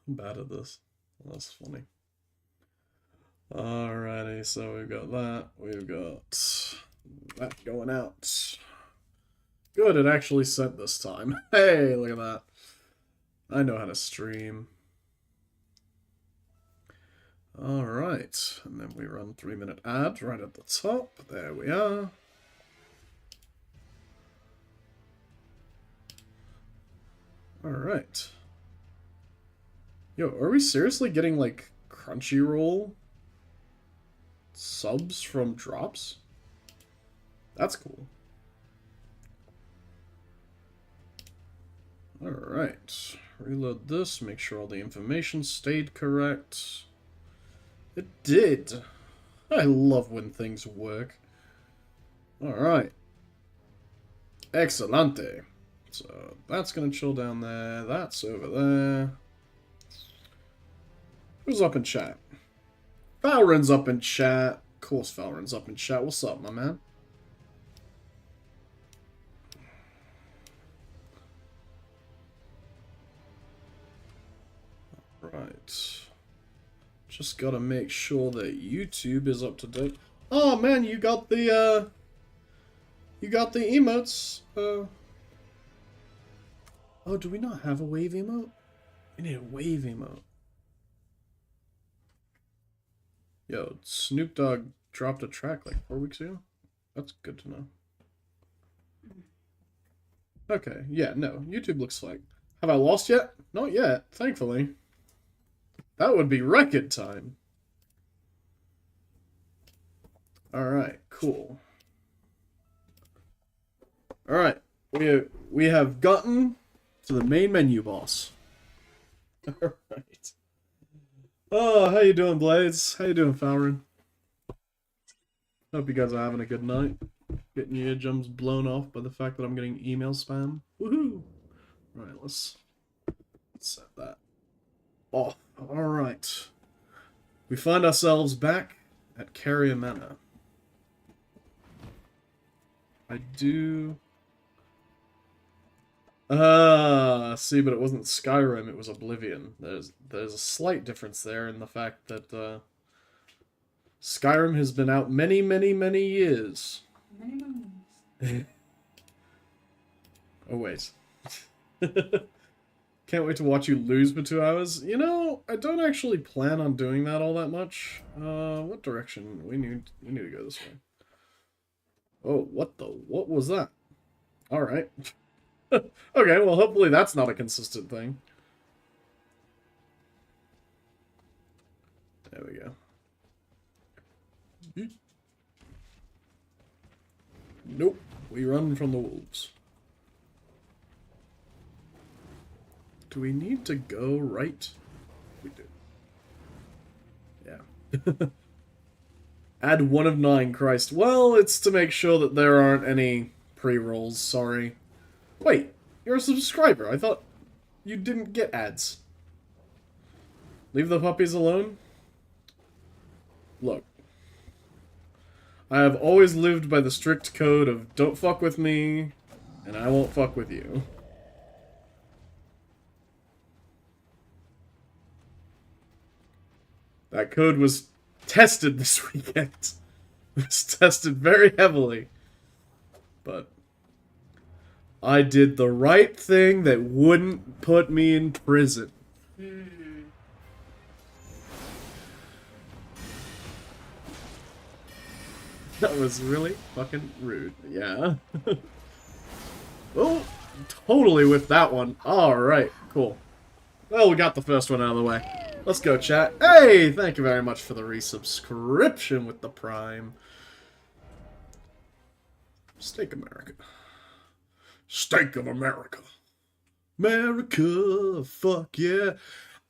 I'm bad at this. That's funny. Alrighty, so we've got that. We've got that going out. Good, it actually sent this time. Hey, look at that. I know how to stream. Alright, and then we run 3-minute ad right at the top. There we are. Alright. Yo, are we seriously getting, like, Crunchyroll subs from drops? That's cool. Alright. Reload this, make sure all the information stayed correct. It did. I love when things work. Alright. Excelente. So, that's gonna chill down there. That's over there. Who's up in chat? Valorant's up in chat. Of course Valorant's up in chat. What's up, my man? Right. Just gotta make sure that YouTube is up to date. Oh man, you got the emotes. Oh, do we not have a wave emote? We need a wave emote. Yo, Snoop Dogg dropped a track like 4 weeks ago? That's good to know. Okay, yeah, no, YouTube looks like. Have I lost yet? Not yet, thankfully. That would be record time. Alright, cool. Alright, we have gotten to the main menu, boss. Alright. Oh, how you doing, Blades? How you doing, Fowrin? Hope you guys are having a good night. Getting your eardrums blown off by the fact that I'm getting email spam. Woohoo! Right, let's set that off. Alright. We find ourselves back at Carrier Manor. I do... see, but it wasn't Skyrim, it was Oblivion. There's a slight difference there in the fact that, Skyrim has been out many, many, many years. Many moons. Oh, wait. Can't wait to watch you lose for 2 hours. You know, I don't actually plan on doing that all that much. What direction? We need to go this way. Oh, what was that? Alright. Okay, well, hopefully that's not a consistent thing. There we go. Nope, we run from the wolves. Do we need to go right? We do. Yeah. Add 1 of 9, Christ. Well, it's to make sure that there aren't any pre-rolls, sorry. Wait, you're a subscriber. I thought you didn't get ads. Leave the puppies alone? Look. I have always lived by the strict code of don't fuck with me, and I won't fuck with you. That code was tested this weekend. It was tested very heavily. But I did the right thing that wouldn't put me in prison. That was really fucking rude. Yeah. Oh, totally with that one. Alright, cool. Well, we got the first one out of the way. Let's go, chat. Hey, thank you very much for the resubscription with the Prime. Steak America. Steak of America. America, fuck yeah.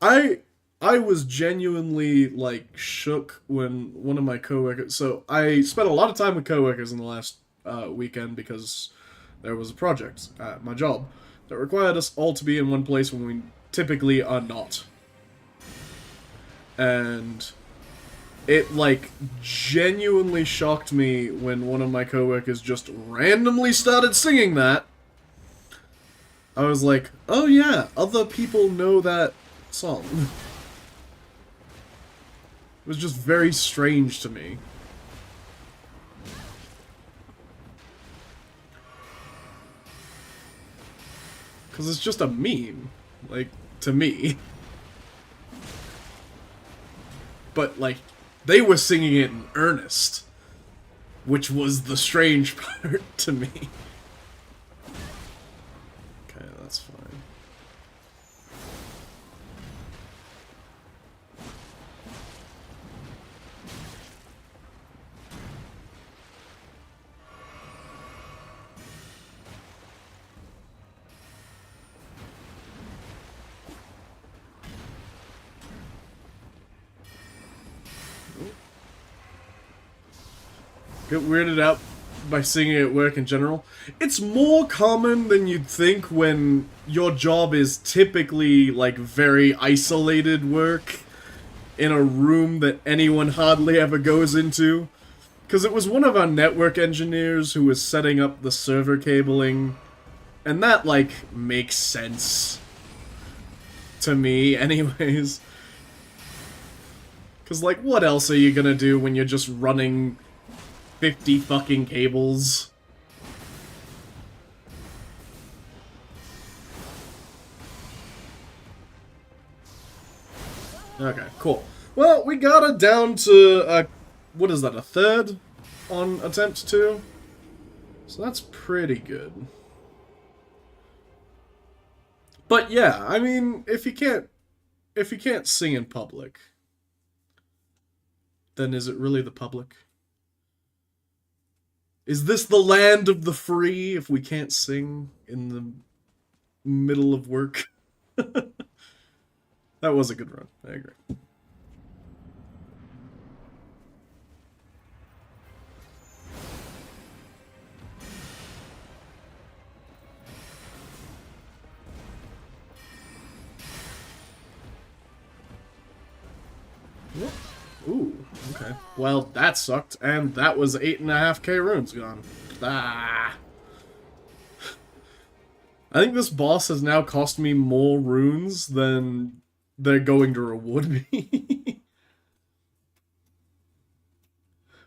I was genuinely, like, shook when one of my coworkers... So, I spent a lot of time with coworkers in the last weekend because there was a project at my job that required us all to be in one place when we typically are not. And it, like, genuinely shocked me when one of my coworkers just randomly started singing that. I was like, oh yeah, other people know that song. It was just very strange to me. Because it's just a meme, like, to me. But, like, they were singing it in earnest, which was the strange part to me. Okay, that's fine. Get weirded out by singing at work in general. It's more common than you'd think when your job is typically, like, very isolated work in a room that anyone hardly ever goes into. Because it was one of our network engineers who was setting up the server cabling, and that, like, makes sense to me anyways. Because, like, what else are you gonna do when you're just running 50 fucking cables? Okay, cool. Well, we got it down to, what is that, a third on attempt 2? So that's pretty good. But yeah, I mean, if you can't sing in public, then is it really the public? Is this the land of the free if we can't sing in the middle of work? That was a good run. I agree. Ooh, okay. Well, that sucked, and that was 8.5k runes gone. Ah. I think this boss has now cost me more runes than they're going to reward me.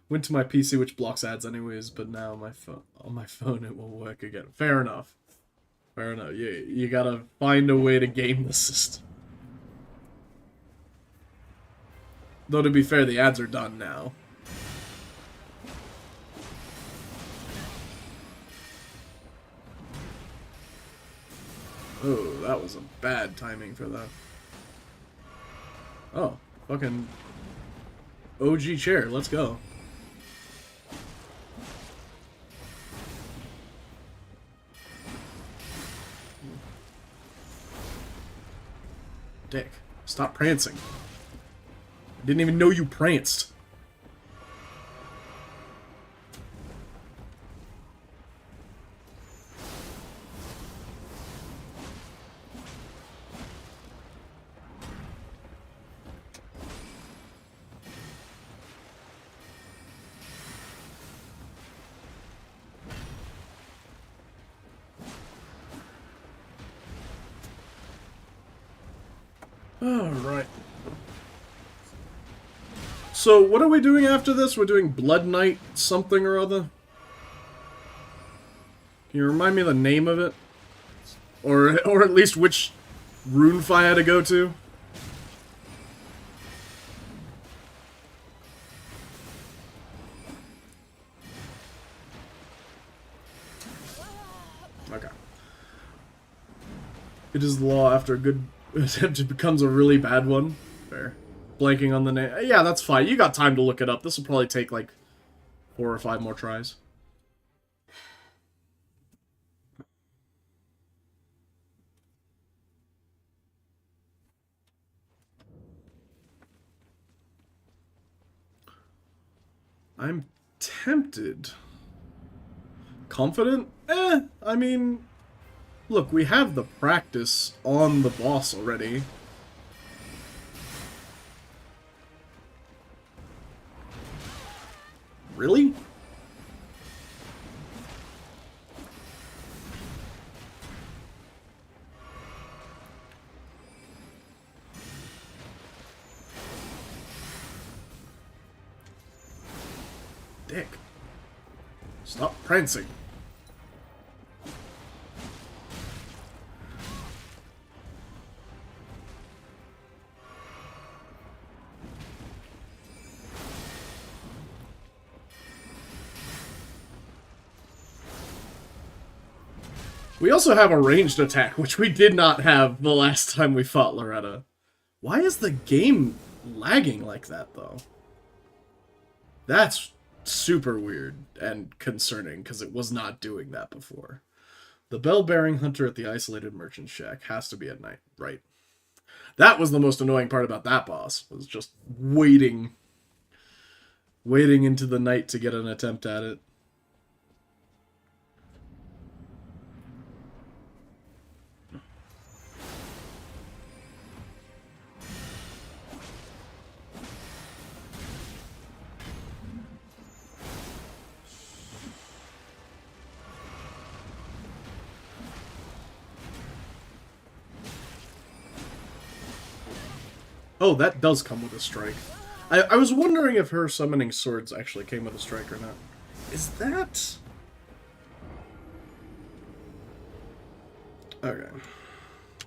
Went to my PC, which blocks ads anyways, but now on my phone it will work again. Fair enough. Fair enough. You gotta find a way to game the system. Though to be fair, the ads are done now. Oh, that was a bad timing for that. Oh, fucking OG chair, let's go. Dick, stop prancing. I didn't even know you pranced. Alright. So, what are we doing after this? We're doing Blood Knight something or other? Can you remind me of the name of it? Or at least which rune I had to go to? Okay. It is the law after a good attempt it becomes a really bad one. Fair. Blanking on the name. Yeah, that's fine. You got time to look it up. This will probably take like 4 or 5 more tries. I'm tempted. Confident? I mean, look, we have the practice on the boss already. Really? dick. Stop prancing. We also have a ranged attack, which we did not have the last time we fought Loretta. Why is the game lagging like that, though? That's super weird and concerning, because it was not doing that before. The bell-bearing hunter at the isolated merchant shack has to be at night, right? That was the most annoying part about that boss, was just waiting into the night to get an attempt at it. Oh, that does come with a strike. I was wondering if her summoning swords actually came with a strike or not. Is that... Okay.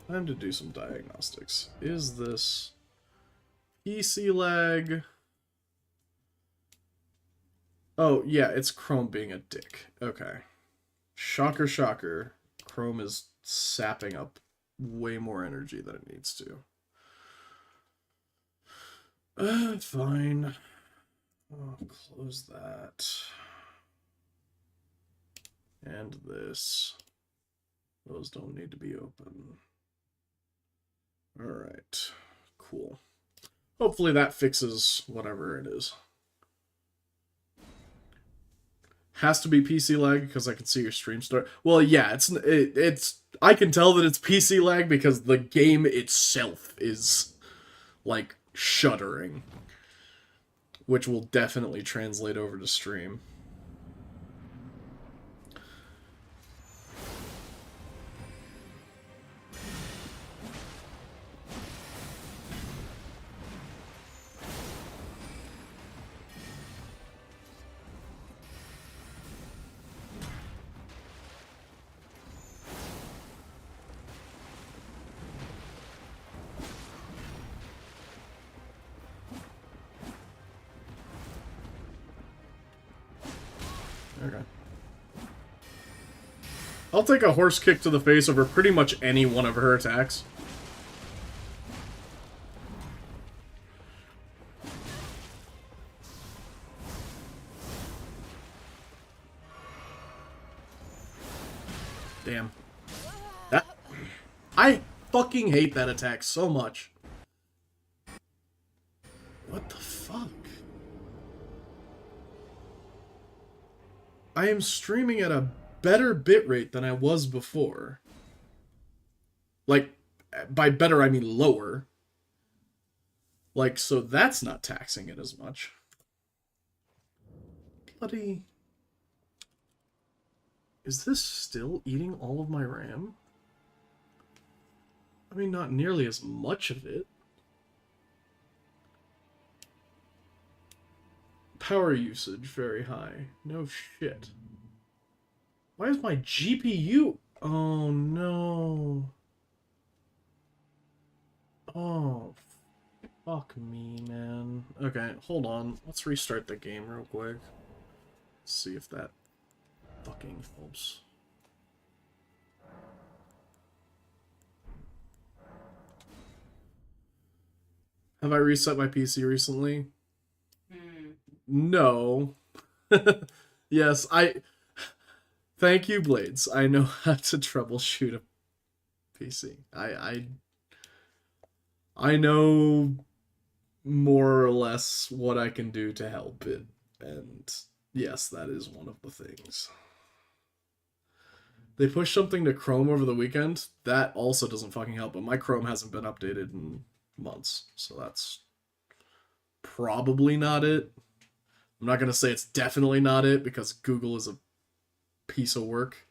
Time to do some diagnostics. Is this... PC lag? Oh, yeah, it's Chrome being a dick. Okay. Shocker, shocker. Chrome is sapping up way more energy than it needs to. Fine. Oh, close that. And this. Those don't need to be open. Alright. Cool. Hopefully that fixes whatever it is. Has to be PC lag because I can see your stream start. Well, yeah, it's I can tell that it's PC lag because the game itself is like shuddering, which will definitely translate over to stream. Okay. I'll take a horse kick to the face over pretty much any one of her attacks. Damn. That... I fucking hate that attack so much. What the fuck? I am streaming at a better bitrate than I was before. Like, by better I mean lower. Like, so that's not taxing it as much. Bloody... Is this still eating all of my RAM? I mean, not nearly as much of it. Power usage very high. No shit. Why is my GPU... Oh, no. Oh, fuck me, man. Okay, hold on. Let's restart the game real quick. See if that fucking helps. Have I reset my PC recently? No. Yes, Thank you, Blades. I know how to troubleshoot a PC. I know more or less what I can do to help it. And yes, that is one of the things. They pushed something to Chrome over the weekend. That also doesn't fucking help, but my Chrome hasn't been updated in months. So that's probably not it. I'm not going to say it's definitely not it because Google is a piece of work.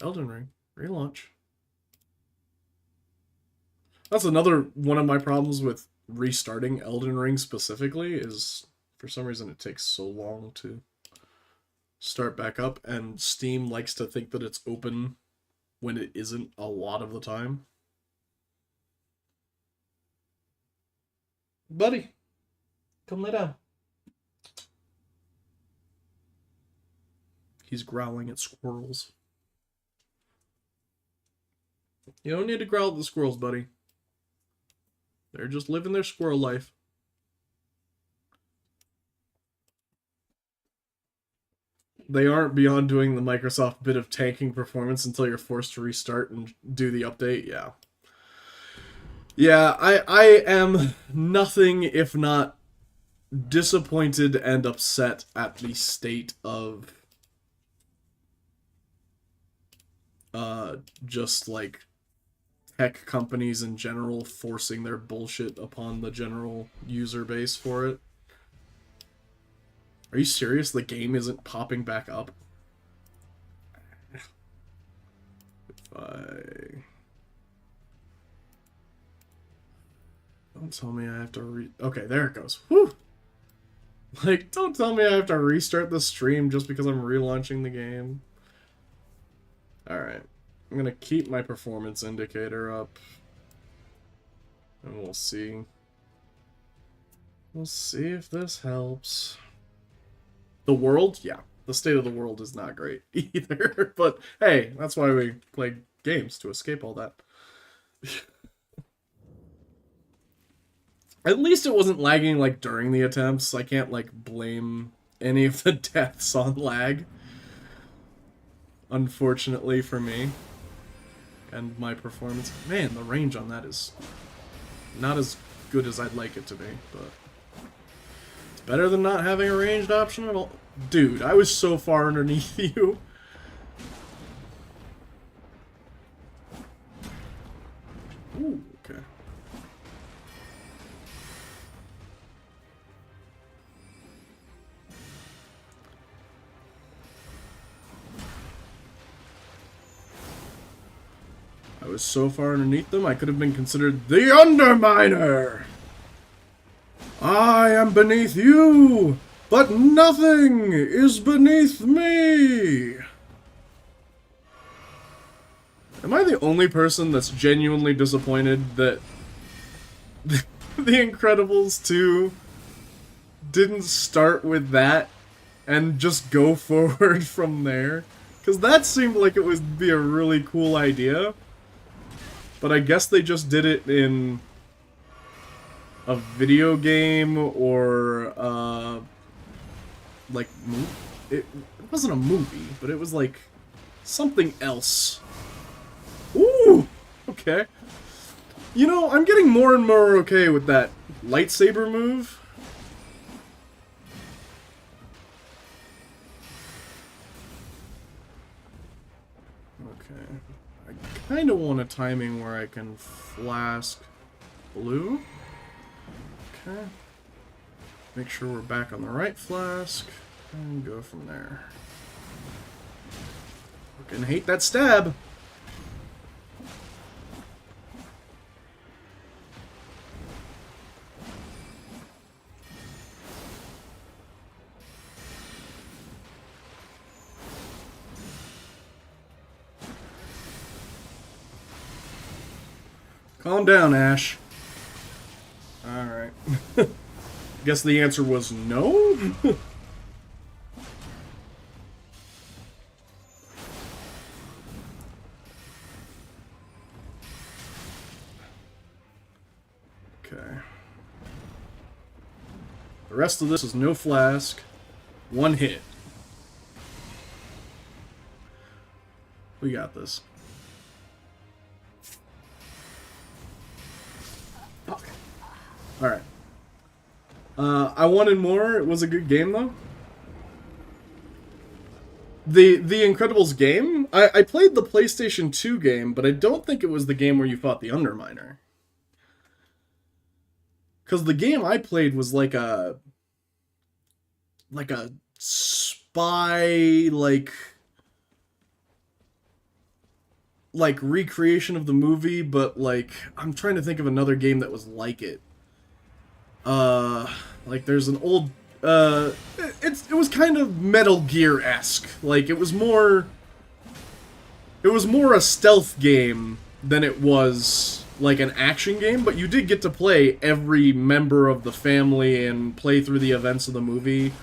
Elden Ring relaunch. That's another one of my problems with restarting Elden Ring specifically, is for some reason it takes so long to start back up, and Steam likes to think that it's open when it isn't a lot of the time. Buddy, come lay down. He's growling at squirrels. You don't need to growl at the squirrels, buddy. They're just living their squirrel life. They aren't beyond doing the Microsoft bit of tanking performance until you're forced to restart and do the update. Yeah. Yeah, I am nothing if not disappointed and upset at the state of just like tech companies in general forcing their bullshit upon the general user base for it. Are you serious? The game isn't popping back up? Don't tell me I have to Okay, there it goes. Whew! Like, don't tell me I have to restart the stream just because I'm relaunching the game. Alright. I'm gonna keep my performance indicator up. And we'll see. We'll see if this helps. The world? Yeah. The state of the world is not great either. But hey, that's why we play games, to escape all that. At least it wasn't lagging like during the attempts. I can't like blame any of the deaths on lag. Unfortunately for me. And my performance. Man, the range on that is not as good as I'd like it to be, but it's better than not having a ranged option at all. Dude, I was so far underneath you. Ooh, okay. I was so far underneath them, I could have been considered the Underminer! I am beneath you, but nothing is beneath me! Am I the only person that's genuinely disappointed that The Incredibles 2 didn't start with that and just go forward from there? Because that seemed like it would be a really cool idea. But I guess they just did it in a video game or, like, it wasn't a movie, but it was like something else. Ooh! Okay. You know, I'm getting more and more okay with that lightsaber move. I kind of want a timing where I can flask blue. Okay. Make sure we're back on the right flask. And go from there. Fucking hate that stab! Calm down, Ash. Alright. Guess the answer was no? Okay. The rest of this is no flask. One hit. We got this. Okay. Alright. I wanted more. It was a good game, though. The Incredibles game? I played the PlayStation 2 game, but I don't think it was the game where you fought the Underminer. Because the game I played was like a spy, like like recreation of the movie, but like I'm trying to think of another game that was like it. Like there's an old it was kind of Metal Gear-esque. Like it was more a stealth game than it was like an action game, but you did get to play every member of the family and play through the events of the movie.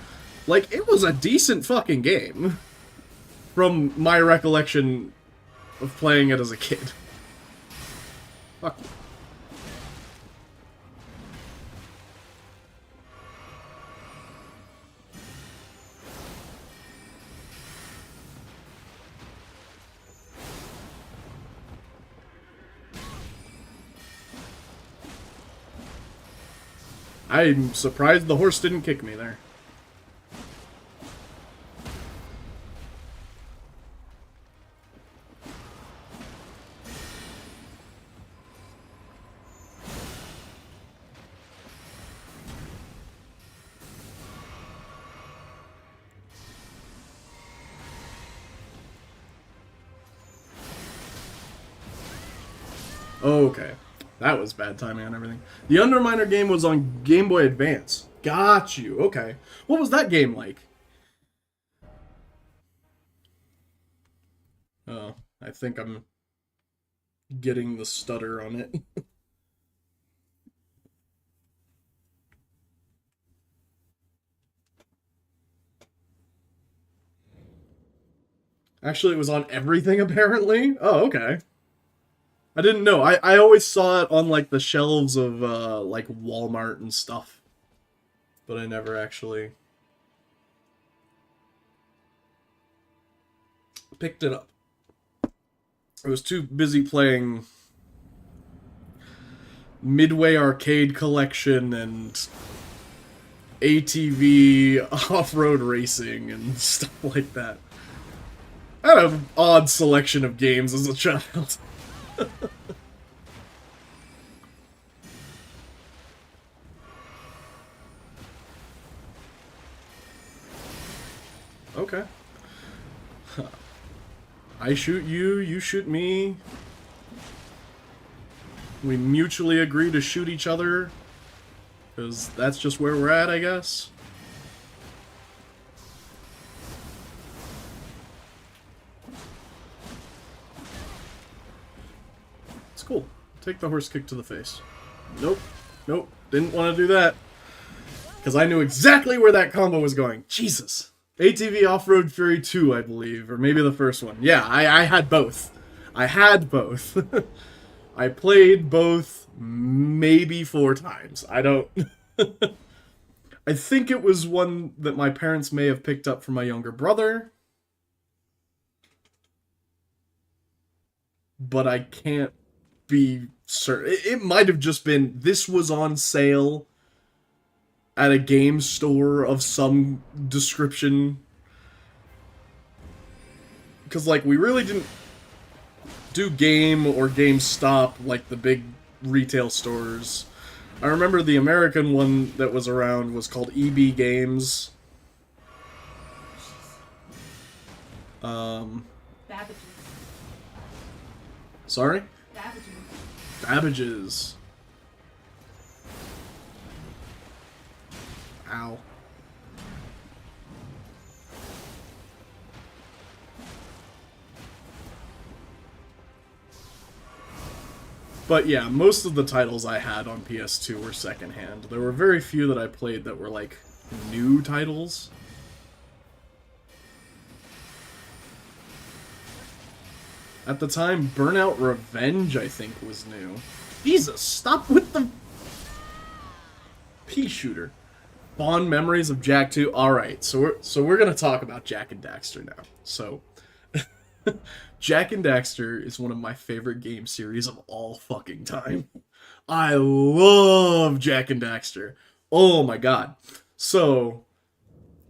Like it was a decent fucking game from my recollection of playing it as a kid. Fuck. I'm surprised the horse didn't kick me there. Okay. That was bad timing on everything. The Underminer game was on Game Boy Advance. Got you. Okay. What was that game like? Oh, I think I'm getting the stutter on it. Actually, it was on everything, apparently? Oh, okay. I didn't know. I always saw it on, like, the shelves of, like, Walmart and stuff. But I never actually picked it up. I was too busy playing Midway Arcade Collection and ATV off-road racing and stuff like that. I had an odd selection of games as a child. Okay. I shoot you, you shoot me. We mutually agree to shoot each other. Because that's just where we're at, I guess. It's cool. Take the horse kick to the face. Nope. Nope. Didn't want to do that. Because I knew exactly where that combo was going. Jesus. ATV Off-Road Fury 2, I believe. Or maybe the first one. Yeah, I had both. I had both. I played both maybe 4 times. I don't... I think it was one that my parents may have picked up for my younger brother. But I can't be certain. It might have just been, this was on sale at a game store of some description. Because, like, we really didn't do Game or GameStop like the big retail stores. I remember the American one that was around was called EB Games. Babbage's. Sorry? Babbage's. Babbage's. Ow. But yeah, most of the titles I had on PS2 were secondhand. There were very few that I played that were, like, new titles. At the time, Burnout Revenge, I think, was new. Jesus, stop with the pea shooter. Fond memories of Jak 2. Alright, so we're gonna talk about Jak and Daxter now. So, Jak and Daxter is one of my favorite game series of all fucking time. I love Jak and Daxter. Oh my god. So,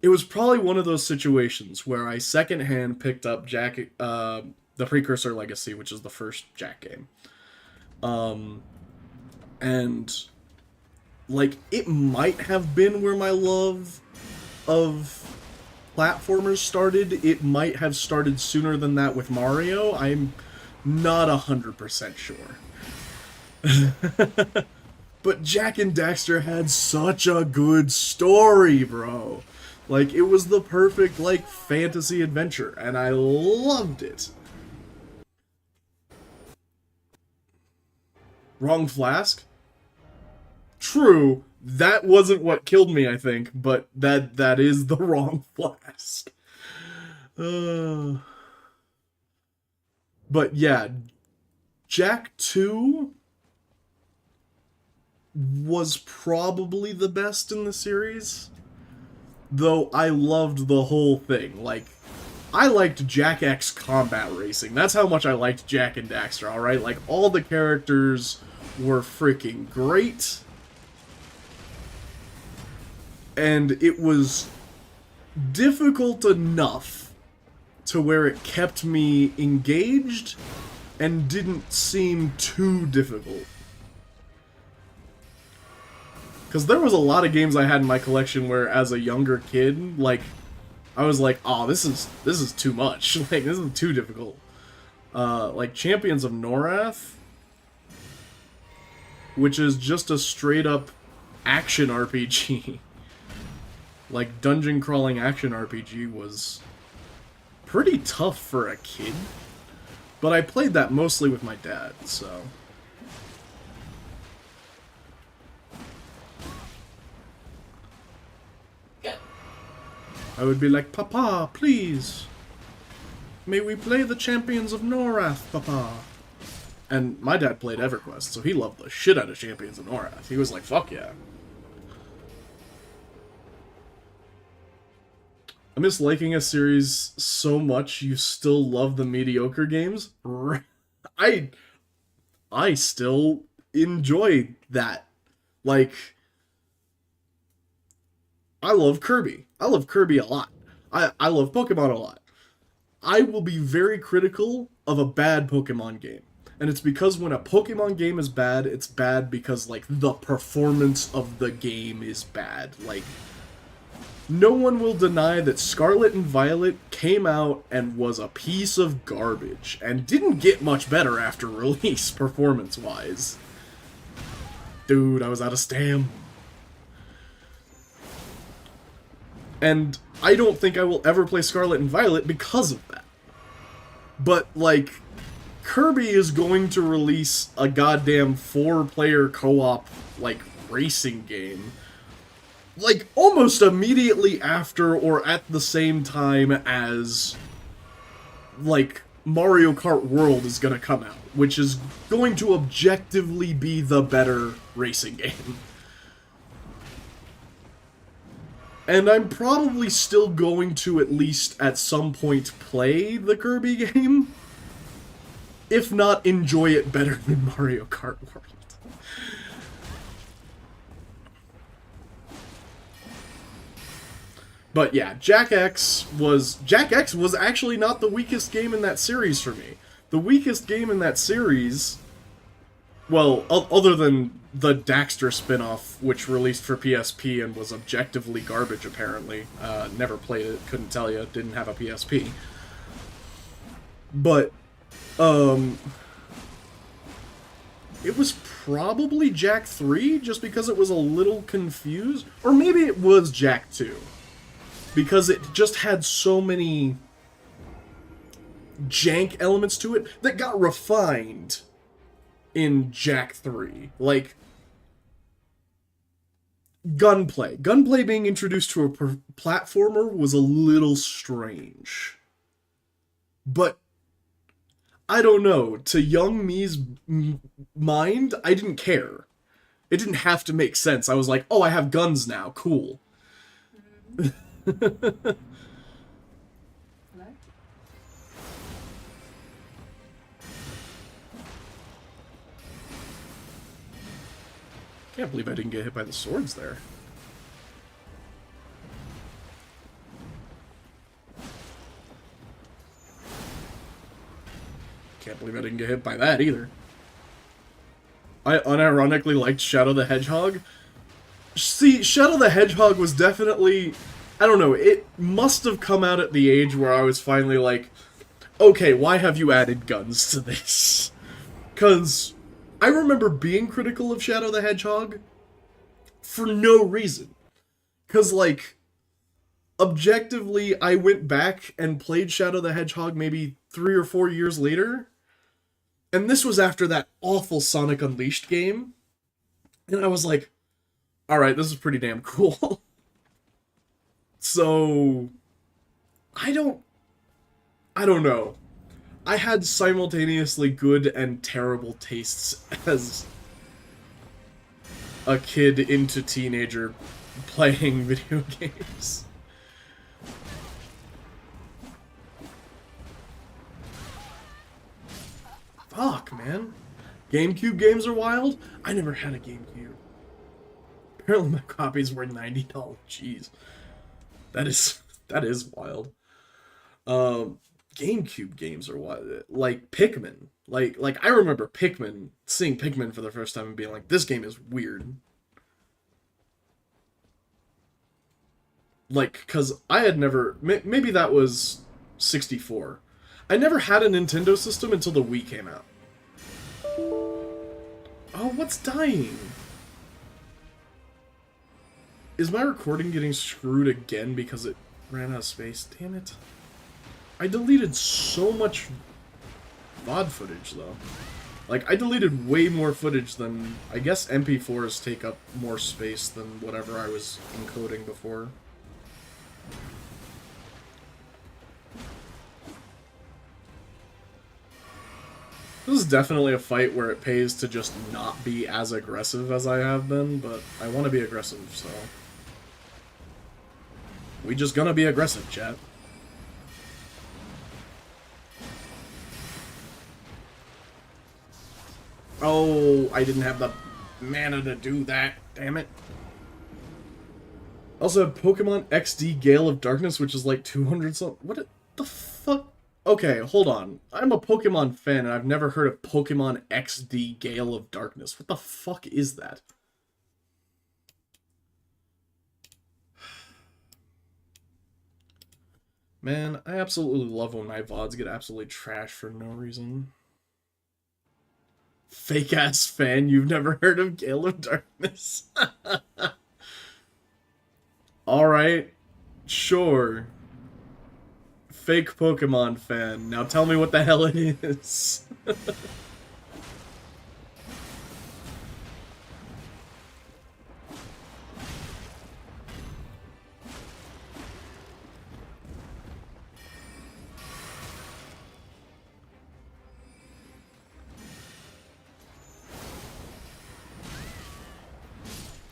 it was probably one of those situations where I secondhand picked up the Precursor Legacy, which is the first Jak game. And, like, it might have been where my love of platformers started. It might have started sooner than that with Mario. I'm Not 100% sure. But Jak and Daxter had such a good story, bro. Like, it was the perfect, like, fantasy adventure, and I loved it. Wrong flask? True, that wasn't what killed me, I think, but that is the wrong flask. But yeah, Jak 2 was probably the best in the series. Though I loved the whole thing. Like, I liked Jak X combat racing. That's how much I liked Jak and Daxter, alright? Like, all the characters were freaking great. And it was difficult enough to where it kept me engaged and didn't seem too difficult. Because there was a lot of games I had in my collection where, as a younger kid, like, I was like, oh, this is too much. Like, this is too difficult. Like, Champions of Norath, which is just a straight-up action RPG. Like, dungeon crawling action RPG was pretty tough for a kid. But I played that mostly with my dad, so... I would be like, Papa, please. May we play the Champions of Norath, Papa? And my dad played EverQuest, so he loved the shit out of Champions of Norath. He was like, fuck yeah. I miss liking a series so much you still love the mediocre games. I still enjoy that. Like, I love Kirby. I love Kirby a lot. I love Pokemon a lot. I will be very critical of a bad Pokemon game. And it's because when a Pokemon game is bad, it's bad because, like, the performance of the game is bad. Like, no one will deny that Scarlet and Violet came out and was a piece of garbage, and didn't get much better after release, performance-wise. Dude, I was out of stam. And I don't think I will ever play Scarlet and Violet because of that. But, like, Kirby is going to release a goddamn 4-player co-op, like, racing game. Like, almost immediately after or at the same time as, like, Mario Kart World is gonna come out, which is going to objectively be the better racing game. And I'm probably still going to at least at some point play the Kirby game, if not enjoy it better than Mario Kart World. But yeah, Jak X was actually not the weakest game in that series for me. The weakest game in that series, well, other than the Daxter spin-off, which released for PSP and was objectively garbage, apparently. Never played it, couldn't tell you, didn't have a PSP. But, it was probably Jak 3, just because it was a little confused. Or maybe it was Jak 2. Because it just had so many jank elements to it that got refined in Jak 3. Like, gunplay. Gunplay being introduced to a platformer was a little strange. But, I don't know, to young me's mind, I didn't care. It didn't have to make sense. I was like, oh, I have guns now, cool. Can't believe I didn't get hit by the swords there. Can't believe I didn't get hit by that either. I unironically liked Shadow the Hedgehog. See, Shadow the Hedgehog was definitely... I don't know, it must have come out at the age where I was finally like, okay, why have you added guns to this? Because I remember being critical of Shadow the Hedgehog for no reason. Because, like, objectively, I went back and played Shadow the Hedgehog maybe 3 or 4 years later, and this was after that awful Sonic Unleashed game, and I was like, alright, this is pretty damn cool. So, I don't know. I had simultaneously good and terrible tastes as a kid into teenager playing video games. Fuck, man. GameCube games are wild? I never had a GameCube. Apparently my copies were $90. Jeez. That is wild. GameCube games are wild. Like Pikmin. Like I remember seeing Pikmin for the first time and being like, this game is weird. Like, cause I had never, maybe that was 64. I never had a Nintendo system until the Wii came out. Oh, what's dying? Is my recording getting screwed again because it ran out of space? Damn it. I deleted so much VOD footage, though. Like, I deleted way more footage than... I guess MP4s take up more space than whatever I was encoding before. This is definitely a fight where it pays to just not be as aggressive as I have been, but I want to be aggressive, so... We just gonna be aggressive, chat. Oh, I didn't have the mana to do that, damn it. Also have Pokemon XD Gale of Darkness, which is like 200 something. What the fuck? Okay, hold on. I'm a Pokemon fan, and I've never heard of Pokemon XD Gale of Darkness. What the fuck is that? Man, I absolutely love when my VODs get absolutely trashed for no reason. Fake-ass fan, you've never heard of Gale of Darkness? Alright, sure. Fake Pokemon fan. Now tell me what the hell it is.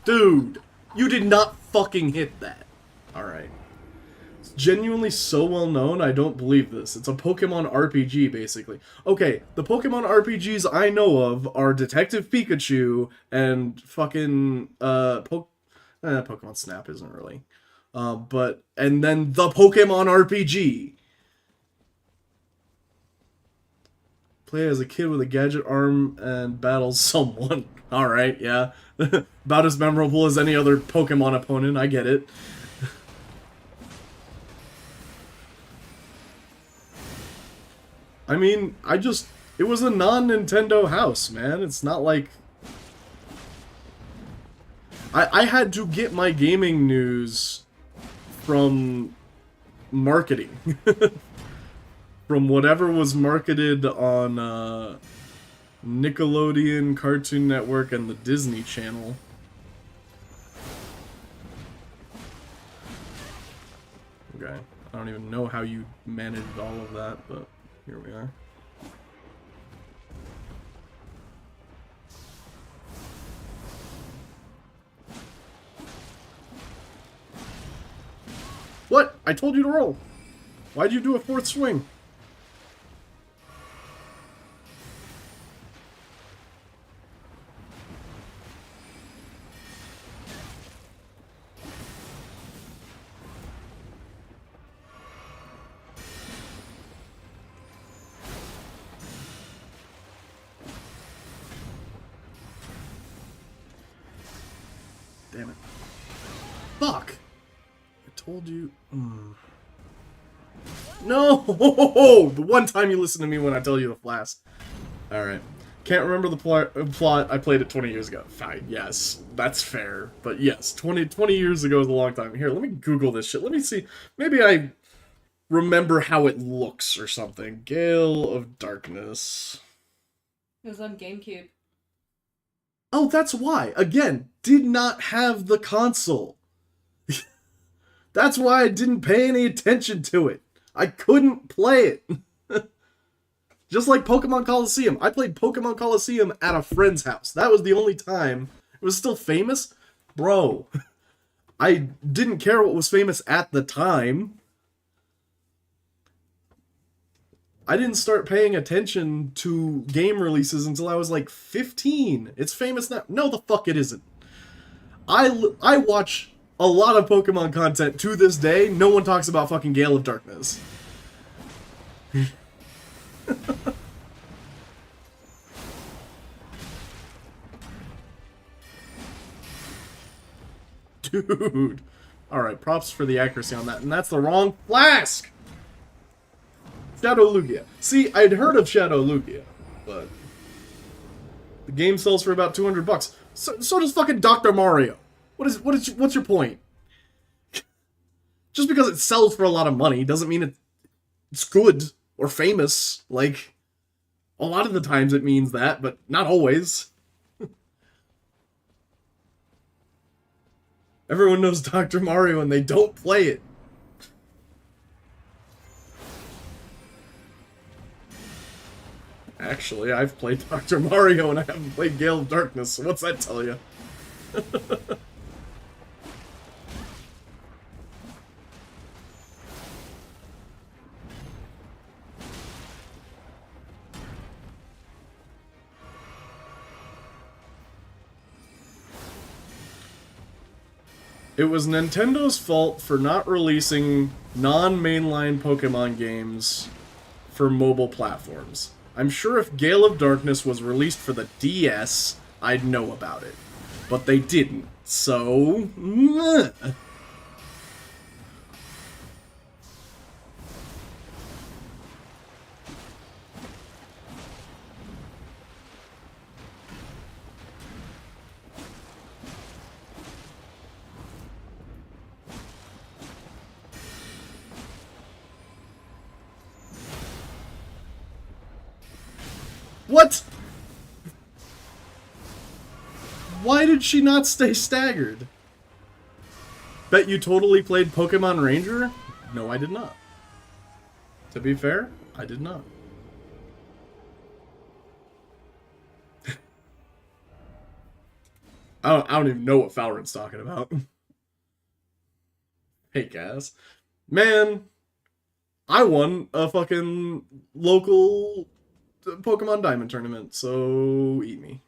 Dude, you did not fucking hit that. Alright. It's genuinely so well known, I don't believe this. It's a Pokemon RPG, basically. Okay, the Pokemon RPGs I know of are Detective Pikachu and fucking, Pokemon Snap isn't really. And then the Pokemon RPG. Play as a kid with a gadget arm and battles someone. Alright, yeah. About as memorable as any other Pokemon opponent, I get it. I mean, it was a non-Nintendo house, man. It's not like... I had to get my gaming news from marketing. From whatever was marketed on Nickelodeon, Cartoon Network, and the Disney Channel. Okay, I don't even know how you managed all of that, but here we are. What? I told you to roll! Why'd you do a fourth swing? Damn it. Fuck! I told you... No! The one time you listen to me when I tell you the flask. Alright. Can't remember the plot. I played it 20 years ago. Fine, yes. That's fair. But yes, 20 years ago is a long time. Here, let me Google this shit. Let me see. Maybe I remember how it looks or something. Gale of Darkness. It was on GameCube. Oh, that's why. Again, did not have the console. That's why I didn't pay any attention to it. I couldn't play it. Just like Pokemon Coliseum. I played Pokemon Coliseum at a friend's house. That was the only time. It was still famous. Bro, I didn't care what was famous at the time. I didn't start paying attention to game releases until I was like 15. It's famous now. No, the fuck it isn't. I watch a lot of Pokemon content to this day. No one talks about fucking Gale of Darkness. Dude. Alright, props for the accuracy on that. And that's the wrong flask! Shadow Lugia. See, I'd heard of Shadow Lugia, but the game sells for about $200. So does fucking Dr. Mario. What's your point? Just because it sells for a lot of money doesn't mean it's good or famous. Like, a lot of the times it means that, but not always. Everyone knows Dr. Mario and they don't play it. Actually, I've played Dr. Mario and I haven't played Gale of Darkness, so what's that tell you? It was Nintendo's fault for not releasing non-mainline Pokemon games for mobile platforms. I'm sure if Gale of Darkness was released for the DS, I'd know about it. But they didn't, so... meh. What? Why did she not stay staggered? Bet you totally played Pokemon Ranger? No, I did not. To be fair, I did not. I don't even know what Falren's talking about. Hey, guys. Man, I won a fucking local Pokemon Diamond tournament, so eat me.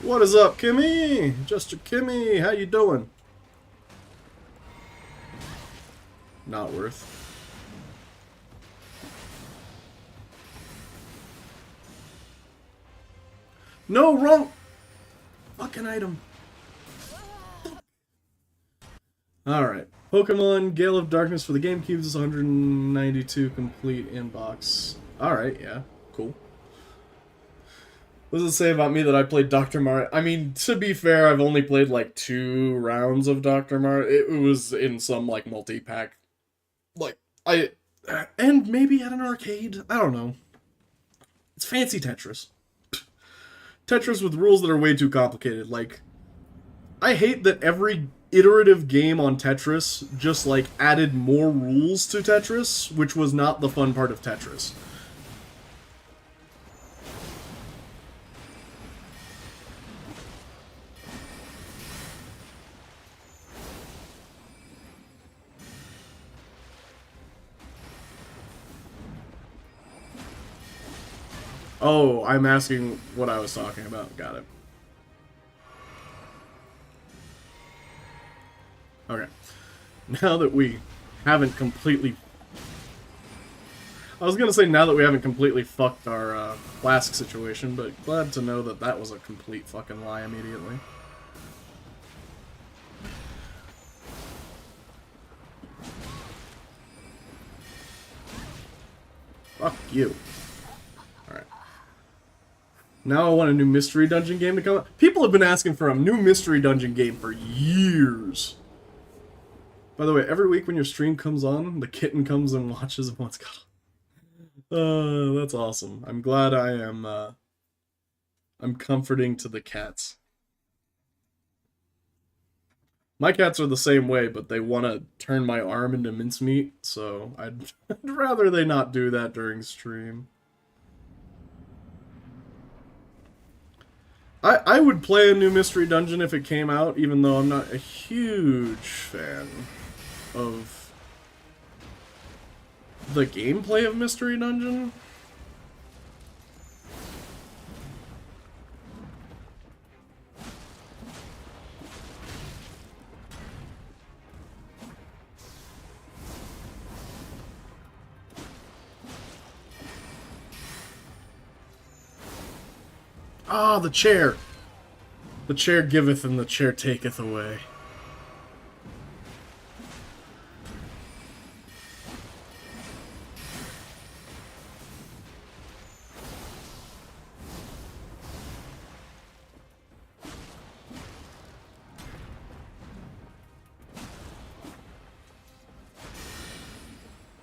What is up, Kimmy? Just a Kimmy, how you doing? Not worth. No, wrong fucking item. Alright. Pokemon Gale of Darkness for the GameCube is 192 complete inbox. Alright, yeah. Cool. What does it say about me that I played Dr. Mario? I mean, to be fair, I've only played like 2 rounds of Dr. Mario. It was in some like multi-pack. Like, And maybe at an arcade. I don't know. It's fancy Tetris. Tetris with rules that are way too complicated. Like, I hate that every iterative game on Tetris just, like, added more rules to Tetris, which was not the fun part of Tetris. Oh, I'm asking what I was talking about. Got it. Okay. Now that we haven't completely... I was gonna say now that we haven't completely fucked our flask situation, but glad to know that that was a complete fucking lie immediately. Fuck you. Alright. Now I want a new mystery dungeon game to come out. People have been asking for a new mystery dungeon game for years. By the way, every week when your stream comes on, the kitten comes and watches and wants cuddle. That's awesome. I'm glad I am, I'm comforting to the cats. My cats are the same way, but they want to turn my arm into mincemeat, so I'd rather they not do that during stream. I would play a new Mystery Dungeon if it came out, even though I'm not a huge fan of the gameplay of Mystery Dungeon. Ah, the chair! The chair giveth and the chair taketh away.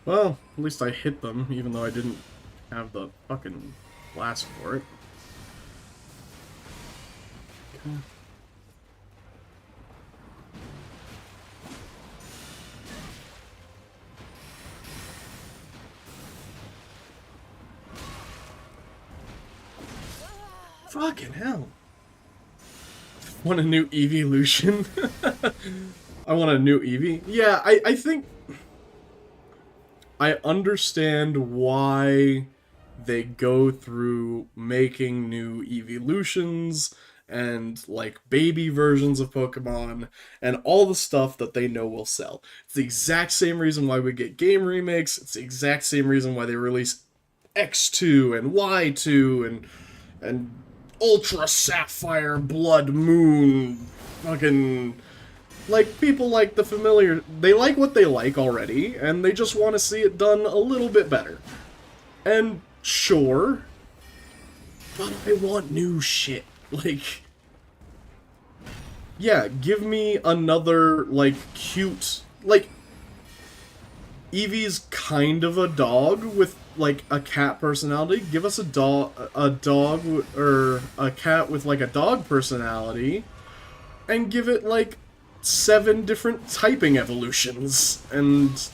Well, at least I hit them, even though I didn't have the fucking blast for it. Okay. Fucking hell. Want a new evolution? I want a new Eevee? Yeah, I think... I understand why they go through making new evolutions and, like, baby versions of Pokemon and all the stuff that they know will sell. It's the exact same reason why we get game remakes. It's the exact same reason why they release X2 and Y2 and Ultra Sapphire Blood Moon fucking... Like, people like the familiar... They like what they like already, and they just want to see it done a little bit better. And, sure, but I want new shit. Like, yeah, give me another, like, cute... Like, Eevee's kind of a dog with, like, a cat personality. Give us a dog, or a cat with, like, a dog personality, and give it, like, 7 different typing evolutions, and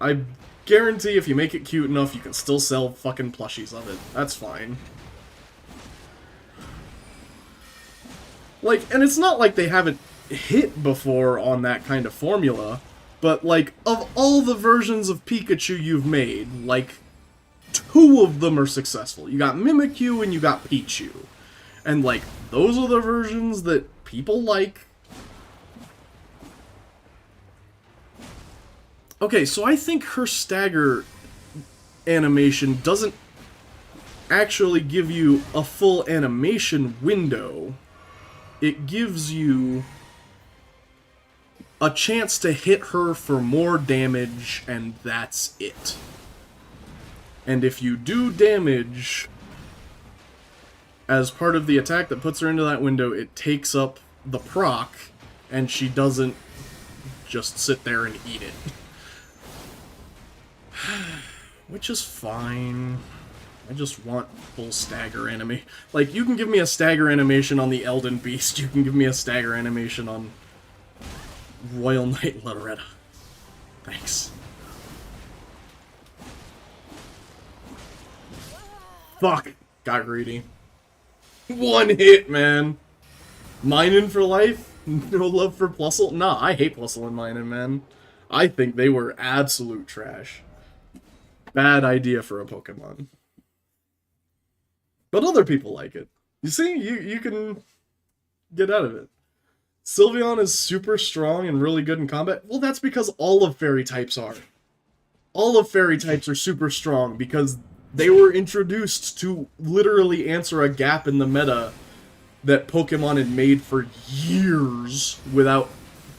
I guarantee if you make it cute enough, you can still sell fucking plushies of it. That's fine. Like, and it's not like they haven't hit before on that kind of formula, but, like, of all the versions of Pikachu you've made, like, 2 of them are successful. You got Mimikyu and you got Pichu. And, like, those are the versions that people like. Okay, so I think her stagger animation doesn't actually give you a full animation window. It gives you a chance to hit her for more damage, and that's it. And if you do damage as part of the attack that puts her into that window, it takes up the proc, and she doesn't just sit there and eat it. Which is fine. I just want full stagger anime. Like, you can give me a stagger animation on the Elden Beast, you can give me a stagger animation on Royal Knight Loretta. Thanks. Fuck! Got greedy. One hit, man! Minin for life? No love for Plusle? Nah, I hate Plusle and Minin, man. I think they were absolute trash. Bad idea for a Pokemon. But other people like it. You see? You can get out of it. Sylveon is super strong and really good in combat. Well, that's because all of fairy types are. All of fairy types are super strong because they were introduced to literally answer a gap in the meta that Pokemon had made for years without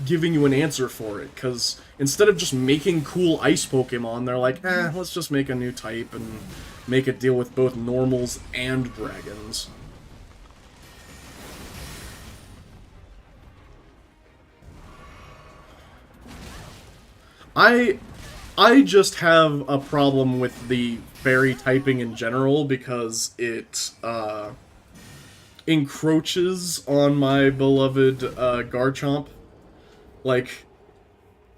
giving you an answer for it. Because instead of just making cool ice Pokemon, they're like, let's just make a new type and make it deal with both normals and dragons. I just have a problem with the fairy typing in general because it encroaches on my beloved Garchomp. Like,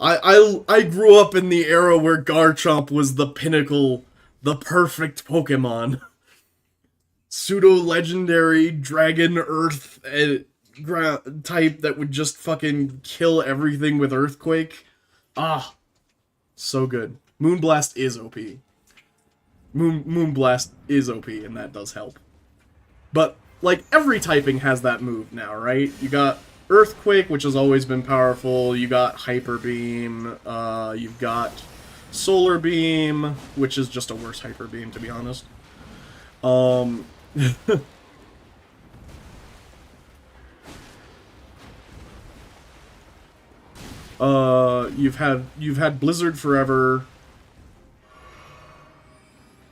I grew up in the era where Garchomp was the pinnacle, the perfect Pokemon. Pseudo-legendary dragon earth type that would just fucking kill everything with Earthquake. Ah, so good. Moonblast is OP. Moonblast is OP, and that does help. But, like, every typing has that move now, right? You got Earthquake, which has always been powerful. You got Hyper Beam. You've got Solar Beam, which is just a worse Hyper Beam, to be honest. You've had Blizzard forever.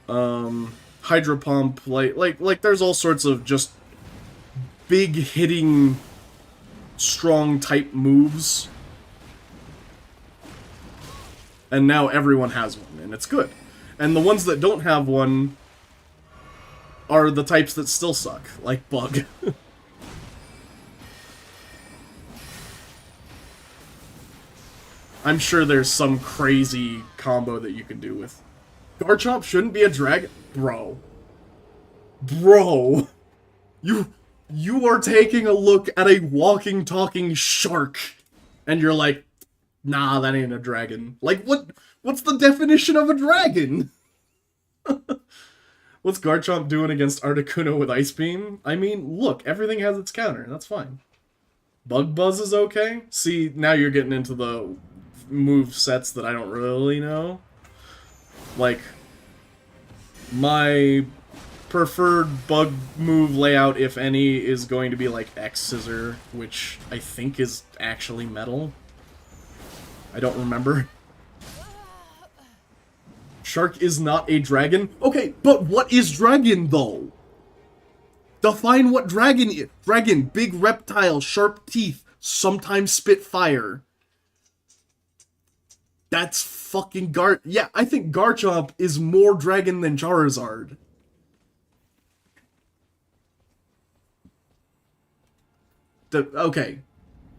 Hydro Pump, like there's all sorts of just big hitting strong type moves. And now everyone has one, and it's good. And the ones that don't have one are the types that still suck, like Bug. I'm sure there's some crazy combo that you can do with... Garchomp shouldn't be a dragon? Bro. Bro. You are taking a look at a walking, talking shark, and you're like, nah, that ain't a dragon. Like, what's the definition of a dragon? What's Garchomp doing against Articuno with Ice Beam? I mean, look, everything has its counter. That's fine. Bug Buzz is okay. See, now you're getting into the move sets that I don't really know. Like, my preferred bug move layout, if any, is going to be like X-Scissor, which I think is actually metal. I don't remember. Shark is not a dragon? Okay, but what is dragon, though? Define what dragon is. Dragon, big reptile, sharp teeth, sometimes spit fire. That's fucking Yeah, I think Garchomp is more dragon than Charizard. Okay.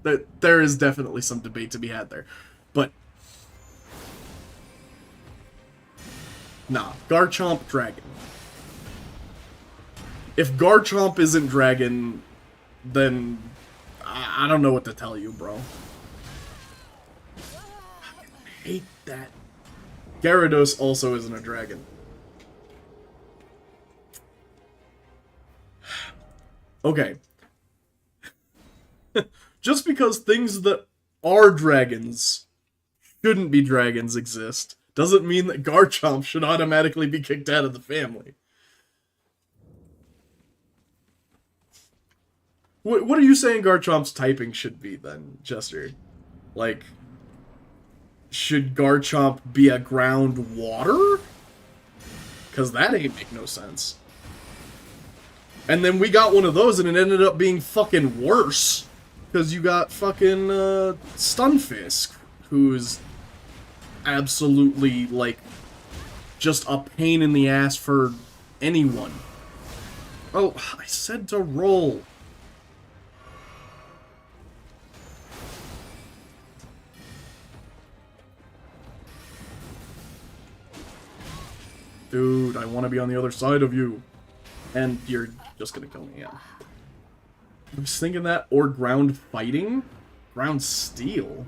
There is definitely some debate to be had there. But... nah, Garchomp, dragon. If Garchomp isn't dragon, then... I don't know what to tell you, bro. I hate that. Gyarados also isn't a dragon. Okay. Just because things that are dragons shouldn't be dragons exist, doesn't mean that Garchomp should automatically be kicked out of the family. What are you saying Garchomp's typing should be, then, Jester? Like, should Garchomp be a ground water? Because that ain't make no sense. And then we got one of those and it ended up being fucking worse. Because you got fucking Stunfisk, who's absolutely, like, just a pain in the ass for anyone. Oh, I said to roll. Dude, I want to be on the other side of you. And you're just gonna kill me, yeah. I was thinking that, or ground fighting? Ground steel?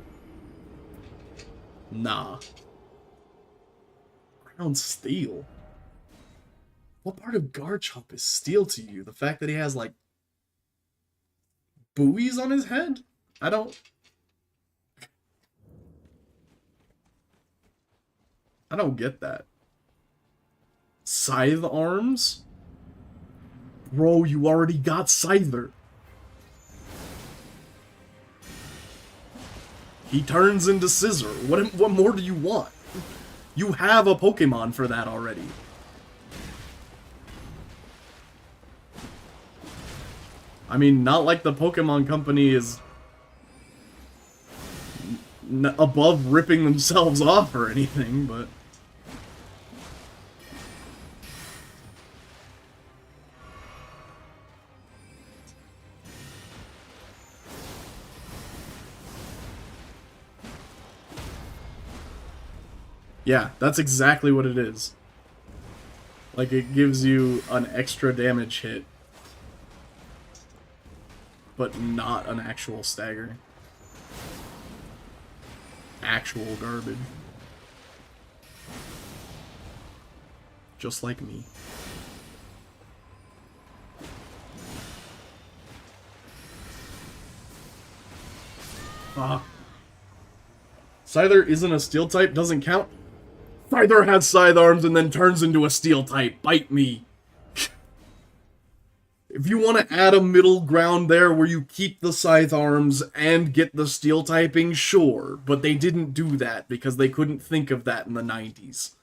Nah. Ground steel? What part of Garchomp is steel to you? The fact that he has, like, buoys on his head? I don't get that. Scythe arms? Bro, you already got Scyther. He turns into Scissor. What more do you want? You have a Pokemon for that already. I mean, not like the Pokemon Company is above ripping themselves off or anything, but... Yeah, that's exactly what it is. Like, it gives you an extra damage hit, but not an actual stagger. Actual garbage. Just like me. Scyther isn't a steel type, doesn't count. Scyther has scythe arms and then turns into a steel type. Bite me. If you want to add a middle ground there where you keep the scythe arms and get the steel typing, sure. But they didn't do that because they couldn't think of that in the 90s.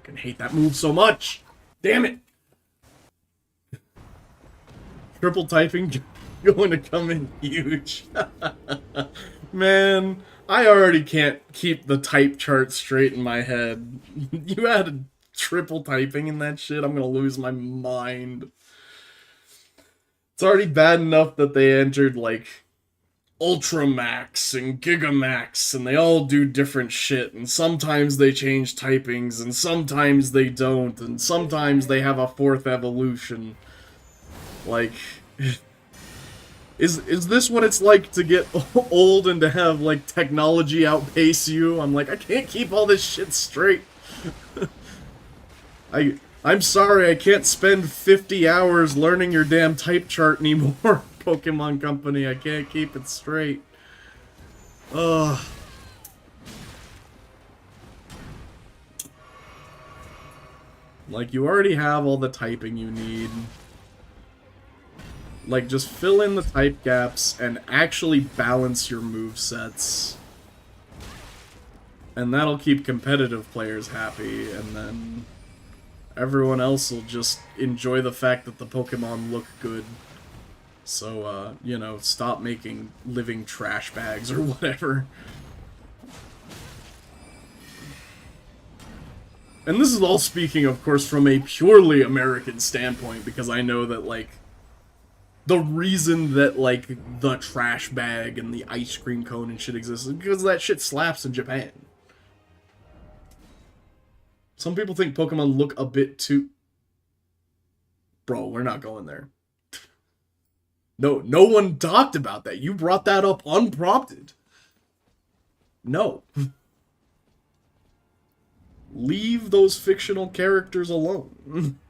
I hate that move so much. Damn it. Triple typing going to come in huge. Man, I already can't keep the type chart straight in my head. You added triple typing in that shit, I'm gonna lose my mind. It's already bad enough that they entered, like, Ultramax and Gigamax, and they all do different shit, and sometimes they change typings, and sometimes they don't, and sometimes they have a fourth evolution. Like, is this what it's like to get old and to have, like, technology outpace you? I'm like, I can't keep all this shit straight. I'm sorry, I can't spend 50 hours learning your damn type chart anymore. Pokemon Company, I can't keep it straight. Ugh. Like, you already have all the typing you need. Like, just fill in the type gaps and actually balance your movesets. And that'll keep competitive players happy, and then everyone else will just enjoy the fact that the Pokemon look good. So, you know, stop making living trash bags or whatever. And this is all speaking, of course, from a purely American standpoint, because I know that, like, the reason that, like, the trash bag and the ice cream cone and shit exists is because that shit slaps in Japan. Some people think Pokemon look a bit too... Bro, we're not going there. No one talked about that. You brought that up unprompted. No. Leave those fictional characters alone.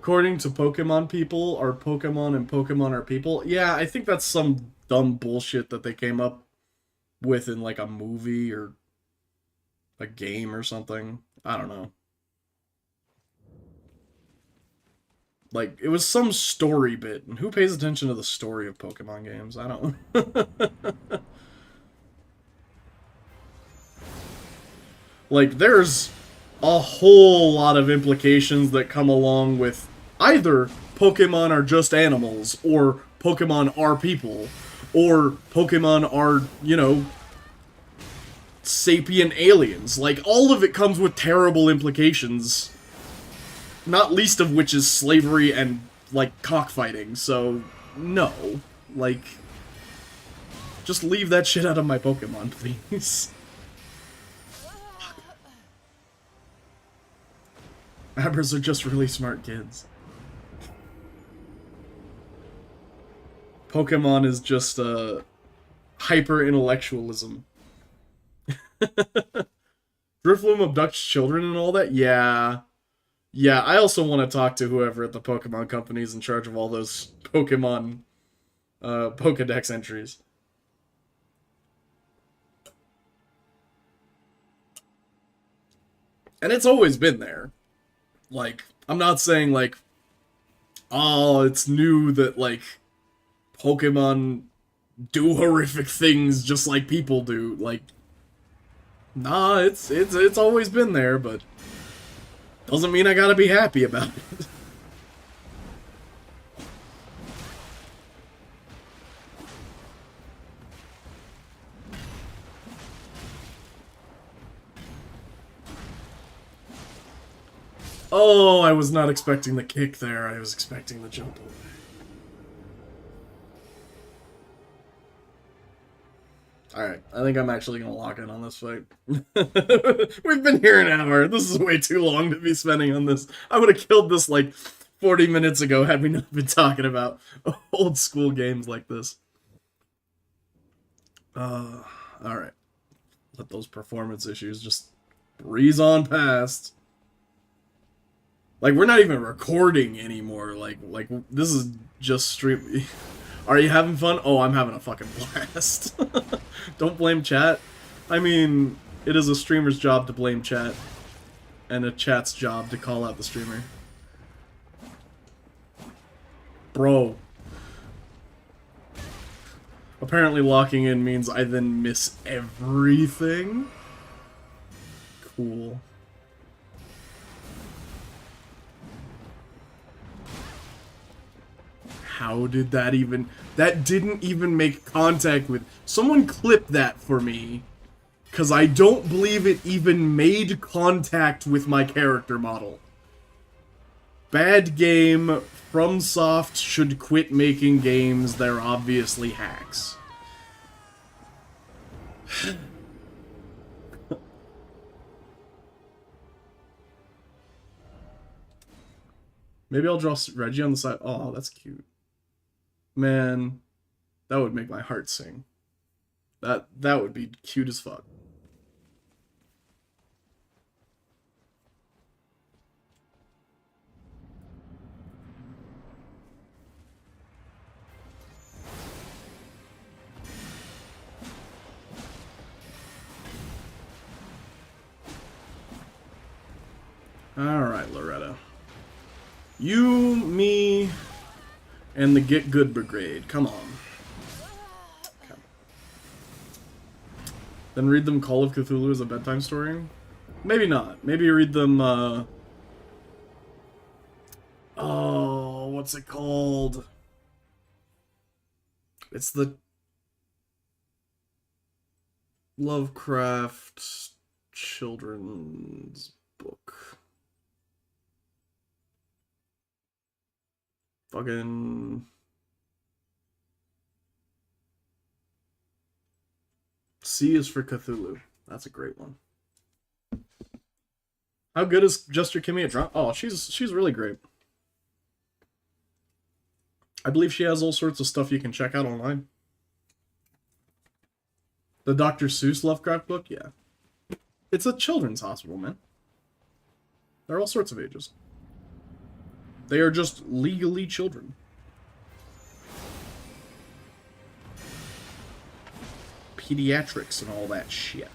According to Pokemon people, are Pokemon and Pokemon are people. Yeah, I think that's some dumb bullshit that they came up with in like a movie or a game or something. I don't know. Like, it was some story bit, and who pays attention to the story of Pokemon games? I don't. Like, there's a whole lot of implications that come along with either Pokemon are just animals, or Pokemon are people, or Pokemon are, you know, sapient aliens. Like, all of it comes with terrible implications. Not least of which is slavery and, like, cockfighting, so, no. Like, just leave that shit out of my Pokemon, please. Abbers are just really smart kids. Pokemon is just, hyper-intellectualism. Drifloom abducts children and all that? Yeah. Yeah, I also want to talk to whoever at the Pokemon company is in charge of all those Pokemon, Pokedex entries. And it's always been there. Like, I'm not saying, like, oh, it's new that, like, Pokemon do horrific things just like people do. Like, nah, it's always been there, but doesn't mean I gotta be happy about it. Oh, I was not expecting the kick there. I was expecting the jump away. Alright, I think I'm actually gonna lock in on this fight. We've been here an hour. This is way too long to be spending on this. I would have killed this like 40 minutes ago had we not been talking about old school games like this. Alright. Let those performance issues just breeze on past. Like, we're not even recording anymore. Like this is just stream. Are you having fun? Oh, I'm having a fucking blast. Don't blame chat. I mean, it is a streamer's job to blame chat. And a chat's job to call out the streamer. Bro. Apparently locking in means I then miss everything. Cool. How did that even... That didn't even make contact with... Someone clip that for me. Because I don't believe it even made contact with my character model. Bad game. FromSoft should quit making games. They're obviously hacks. Maybe I'll draw Reggie on the side. Oh, that's cute. Man, that would make my heart sing. That would be cute as fuck. Alright, Loretta. You, me, and the Get Good Brigade. Come on. Okay. Then read them Call of Cthulhu as a bedtime story? Maybe not. Maybe read them, oh, what's it called? It's the Lovecraft children's book. Fucking... C is for Cthulhu. That's a great one. How good is Jester Kimmy at drama? Oh, she's really great. I believe she has all sorts of stuff you can check out online. The Dr. Seuss Lovecraft book? Yeah. It's a children's hospital, man. There are all sorts of ages. They are just legally children. Pediatrics and all that shit.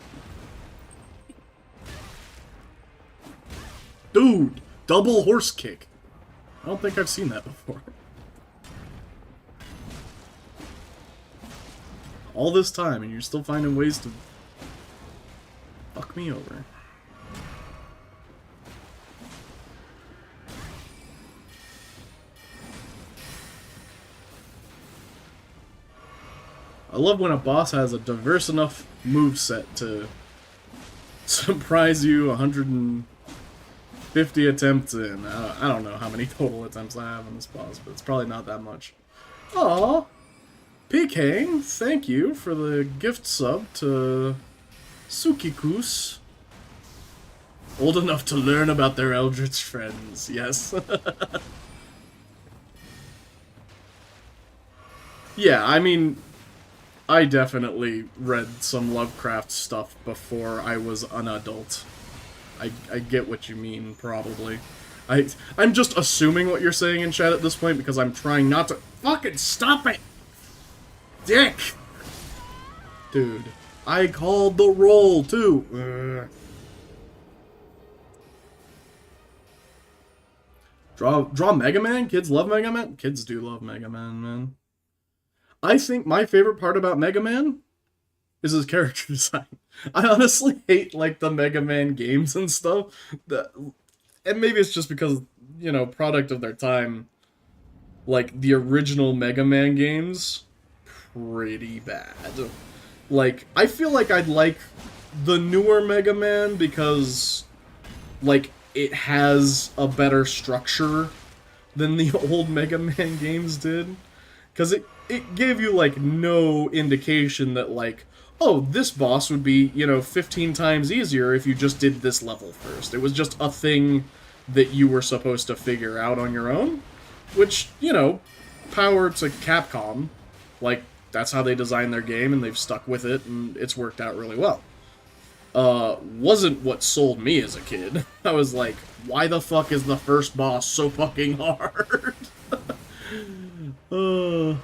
Dude, double horse kick. I don't think I've seen that before. All this time, and you're still finding ways to fuck me over. I love when a boss has a diverse enough moveset to surprise you 150 attempts in. I don't know how many total attempts I have on this boss, but it's probably not that much. Aww! PK, thank you for the gift sub to Sukikus. Old enough to learn about their eldritch friends, yes. Yeah, I mean, I definitely read some Lovecraft stuff before I was an adult. I get what you mean, probably. I'm just assuming what you're saying in chat at this point because I'm trying not to... Fucking stop it! Dick! Dude, I called the roll, too. Draw Mega Man? Kids love Mega Man? Kids do love Mega Man, man. I think my favorite part about Mega Man is his character design. I honestly hate, like, the Mega Man games and stuff. And maybe it's just because, you know, product of their time. Like, the original Mega Man games, pretty bad. Like, I feel like I'd like the newer Mega Man because, like, it has a better structure than the old Mega Man games did. Because it gave you, like, no indication that, like, oh, this boss would be, you know, 15 times easier if you just did this level first. It was just a thing that you were supposed to figure out on your own. Which, you know, power to Capcom. Like, that's how they designed their game, and they've stuck with it, and it's worked out really well. Wasn't what sold me as a kid. I was like, why the fuck is the first boss so fucking hard? There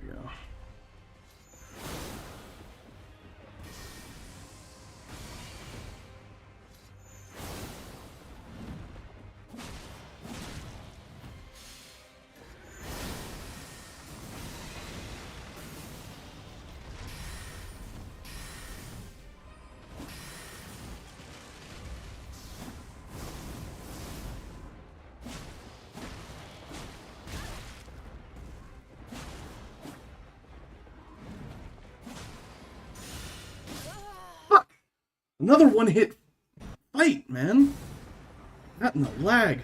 we go. Another one-hit fight, man. Not in the lag.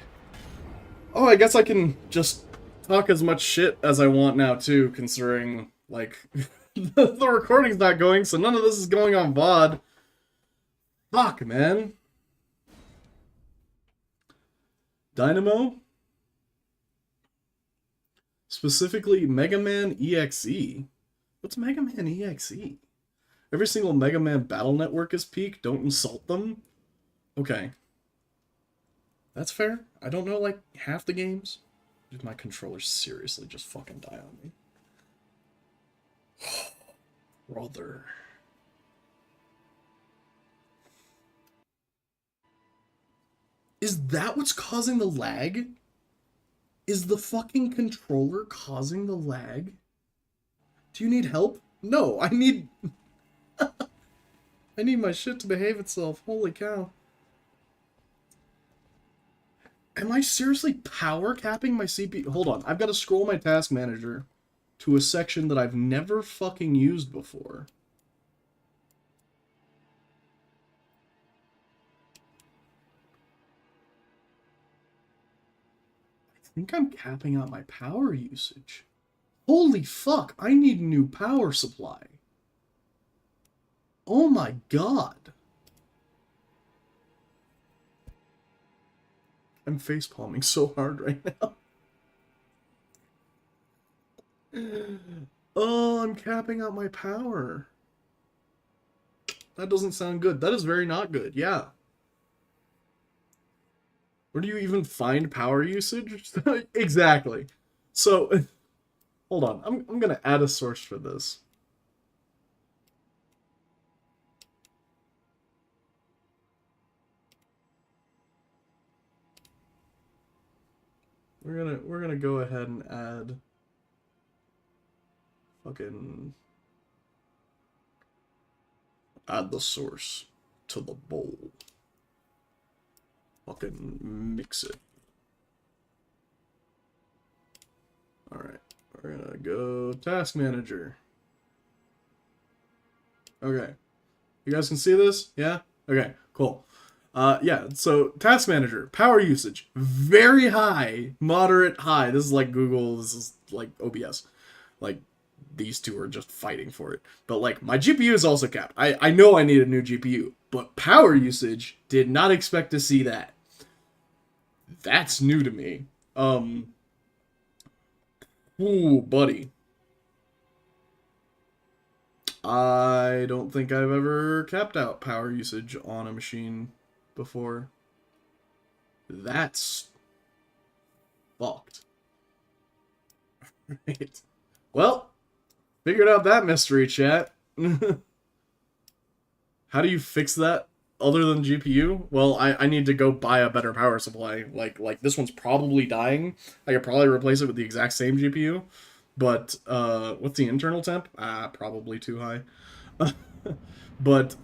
Oh, I guess I can just talk as much shit as I want now, too, considering, like, the recording's not going, so none of this is going on VOD. Fuck, man. Dynamo? Specifically, Mega Man EXE. What's Mega Man EXE? Every single Mega Man battle network is peak. Don't insult them. Okay. That's fair. I don't know, like, half the games. Did my controller seriously just fucking die on me? Brother. Is that what's causing the lag? Is the fucking controller causing the lag? Do you need help? No, I need... I need my shit to behave itself. Holy cow. Am I seriously power capping my CPU? Hold on, I've got to scroll my task manager to a section that I've never fucking used before. I think I'm capping out my power usage. Holy fuck, I need a new power supply. Oh my god. I'm facepalming so hard right now. Oh, I'm capping out my power. That doesn't sound good. That is very not good. Yeah. Where do you even find power usage? Exactly. So, hold on. I'm gonna add a source for this. We're gonna go ahead and add fucking add the source to the bowl. Fucking mix it. Alright. We're gonna go task manager. Okay. You guys can see this? Yeah? Okay, cool. Yeah, so task manager, power usage, very high, moderate, high. This is like Google, this is like OBS. Like, these two are just fighting for it. But like, my GPU is also capped. I know I need a new GPU, but power usage, did not expect to see that. That's new to me. Ooh, buddy. I don't think I've ever capped out power usage on a machine before. That's fucked. Right. Well, figured out that mystery, chat. How do you fix that other than GPU? Well, I need to go buy a better power supply. Like this one's probably dying. I could probably replace it with the exact same GPU. But what's the internal temp? Probably too high. But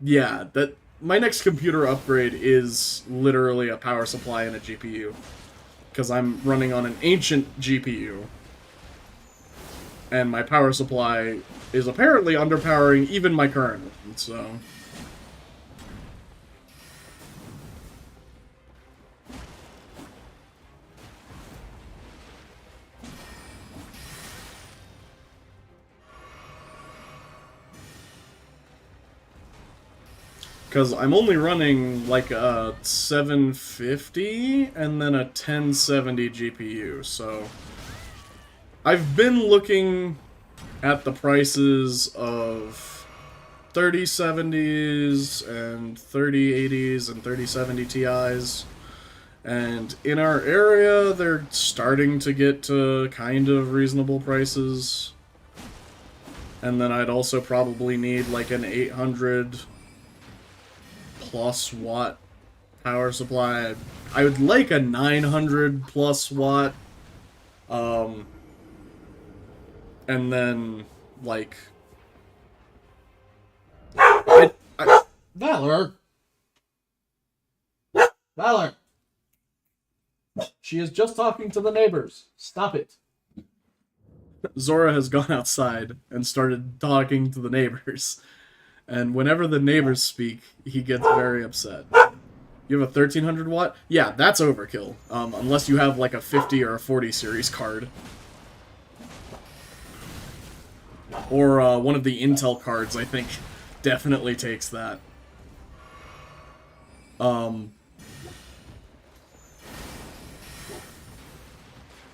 yeah, that my next computer upgrade is literally a power supply and a GPU, because I'm running on an ancient GPU, and my power supply is apparently underpowering even my current one. So. Because I'm only running like a 750 and then a 1070 GPU, so I've been looking at the prices of 3070s and 3080s and 3070 Ti's, and in our area they're starting to get to kind of reasonable prices. And then I'd also probably need like an 800 plus watt power supply. I would like a 900 plus watt. And then, like... Valor! Valor! She is just talking to the neighbors. Stop it. Zora has gone outside and started talking to the neighbors. And whenever the neighbors speak, he gets very upset. You have a 1300 watt? Yeah, that's overkill. Unless you have like a 50 or a 40 series card. Or one of the Intel cards, I think, definitely takes that.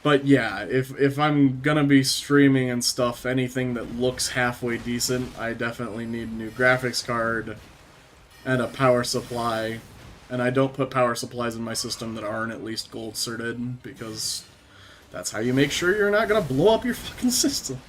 But yeah, if I'm gonna be streaming and stuff, anything that looks halfway decent, I definitely need a new graphics card and a power supply. And I don't put power supplies in my system that aren't at least gold certed, because that's how you make sure you're not gonna blow up your fucking system.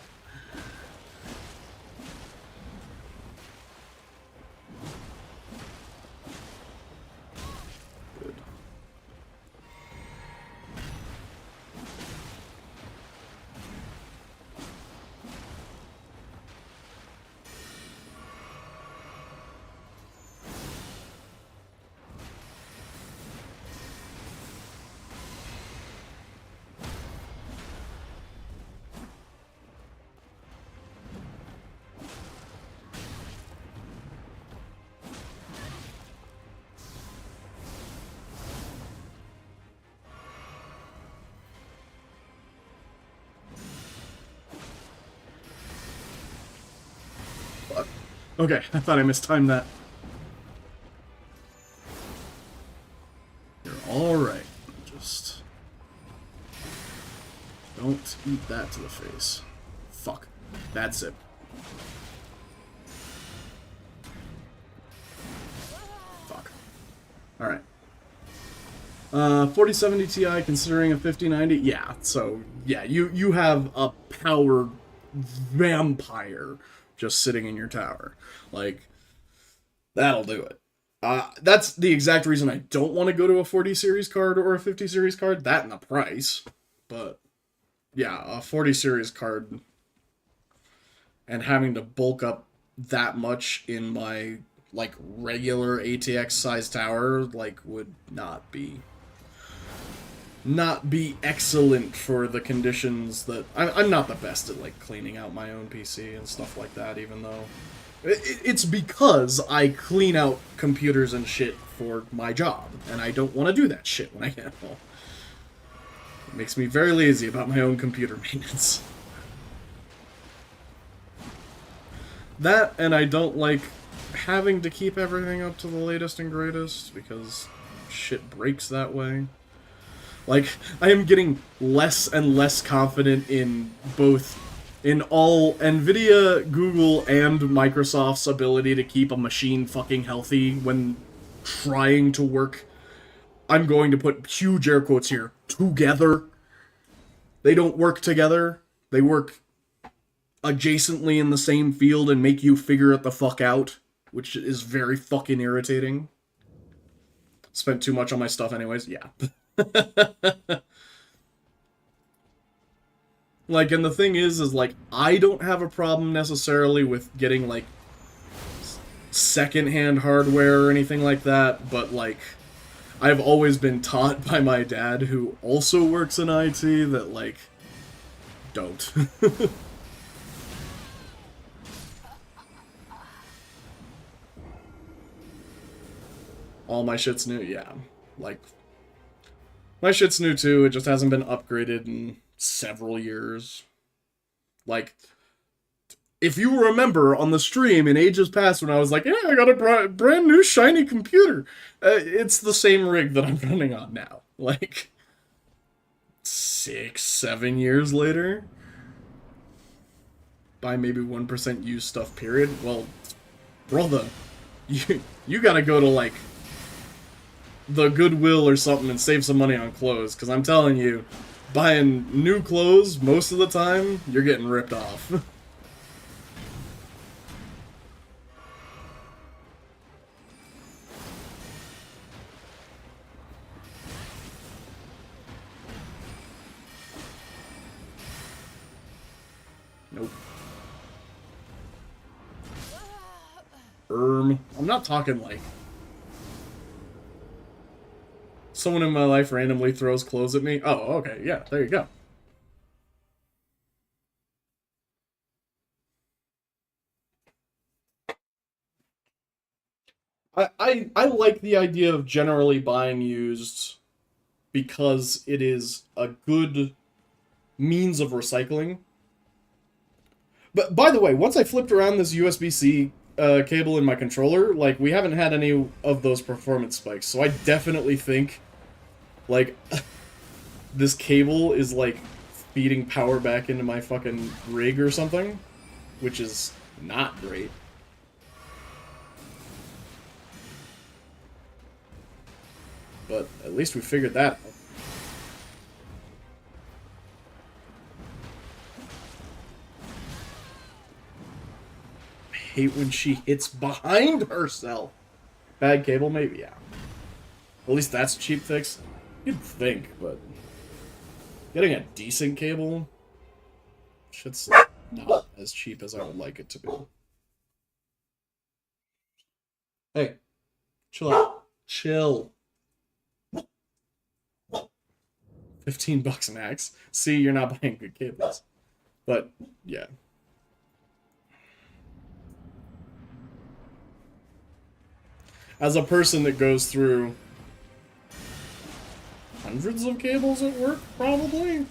Okay, I thought I mistimed that. You're alright. Just... don't eat that to the face. Fuck. That's it. Fuck. Alright. 4070 Ti considering a 5090? Yeah, so, yeah, you have a power vampire just sitting in your tower. Like, that'll do it. That's the exact reason I don't want to go to a 40 series card or a 50 series card. That and the price. But, yeah, a 40 series card and having to bulk up that much in my, like, regular ATX size tower, like, would not be excellent for the conditions that... I'm not the best at, like, cleaning out my own PC and stuff like that, even though... It's because I clean out computers and shit for my job, and I don't want to do that shit when I get home. It makes me very lazy about my own computer maintenance. That, and I don't like having to keep everything up to the latest and greatest, because shit breaks that way. Like, I am getting less and less confident in all NVIDIA, Google, and Microsoft's ability to keep a machine fucking healthy when trying to work. I'm going to put huge air quotes here. Together. They don't work together. They work adjacently in the same field and make you figure it the fuck out, which is very fucking irritating. Spent too much on my stuff anyways. Yeah. Like, and the thing is like, I don't have a problem necessarily with getting, like, second-hand hardware or anything like that, but, like, I've always been taught by my dad, who also works in IT, that, like, don't. All my shit's new, yeah. Like, my shit's new too, it just hasn't been upgraded in several years. Like, if you remember on the stream in ages past when I was like, yeah, I got a brand new shiny computer, it's the same rig that I'm running on now. Like, 6, 7 years later? By maybe 1% used stuff, period. Well, brother, you gotta go to, like, the Goodwill or something and save some money on clothes, because I'm telling you, buying new clothes most of the time, you're getting ripped off. Nope. I'm not talking like someone in my life randomly throws clothes at me. Oh, okay, yeah, there you go. I like the idea of generally buying used because it is a good means of recycling. But by the way, once I flipped around this USB-C cable in my controller, like, we haven't had any of those performance spikes, so I definitely think, like, this cable is, like, feeding power back into my fucking rig or something, which is not great. But at least we figured that out. I hate when she hits behind herself. Bad cable, maybe, yeah. At least that's a cheap fix. You'd think, but getting a decent cable, shit's not as cheap as I would like it to be. Hey, chill out. Chill. $15 max. See, you're not buying good cables. But, yeah. As a person that goes through hundreds of cables at work, probably?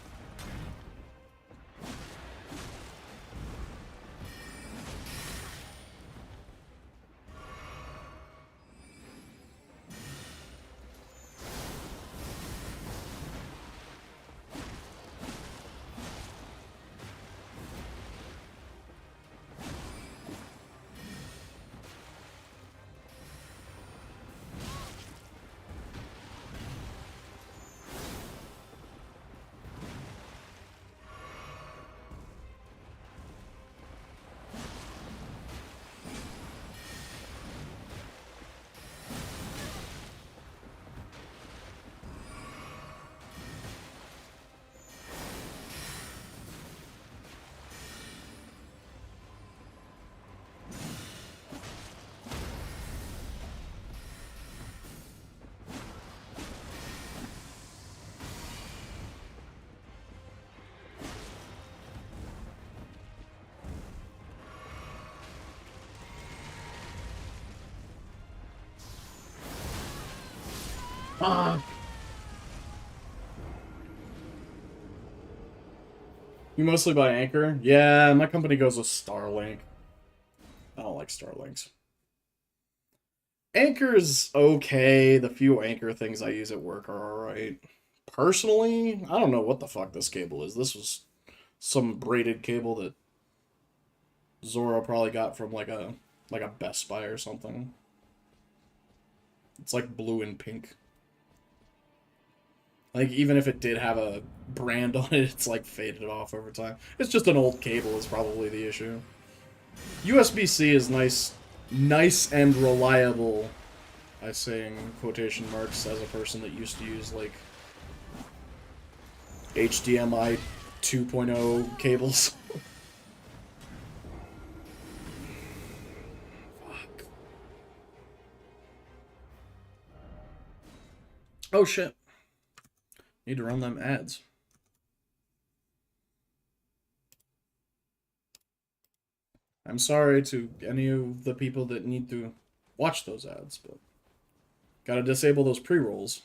You mostly buy Anchor? Yeah, my company goes with Starlink. I don't like Starlinks. Anchor's okay. The few Anchor things I use at work are alright. Personally, I don't know what the fuck this cable is. This was some braided cable that Zoro probably got from like a Best Buy or something. It's like blue and pink. Like, even if it did have a brand on it, it's like faded off over time. It's just an old cable is probably the issue. USB-C is nice and reliable, I say in quotation marks, as a person that used to use, like, HDMI 2.0 cables. Fuck. Oh, shit. Need to run them ads. I'm sorry to any of the people that need to watch those ads, but gotta disable those pre-rolls.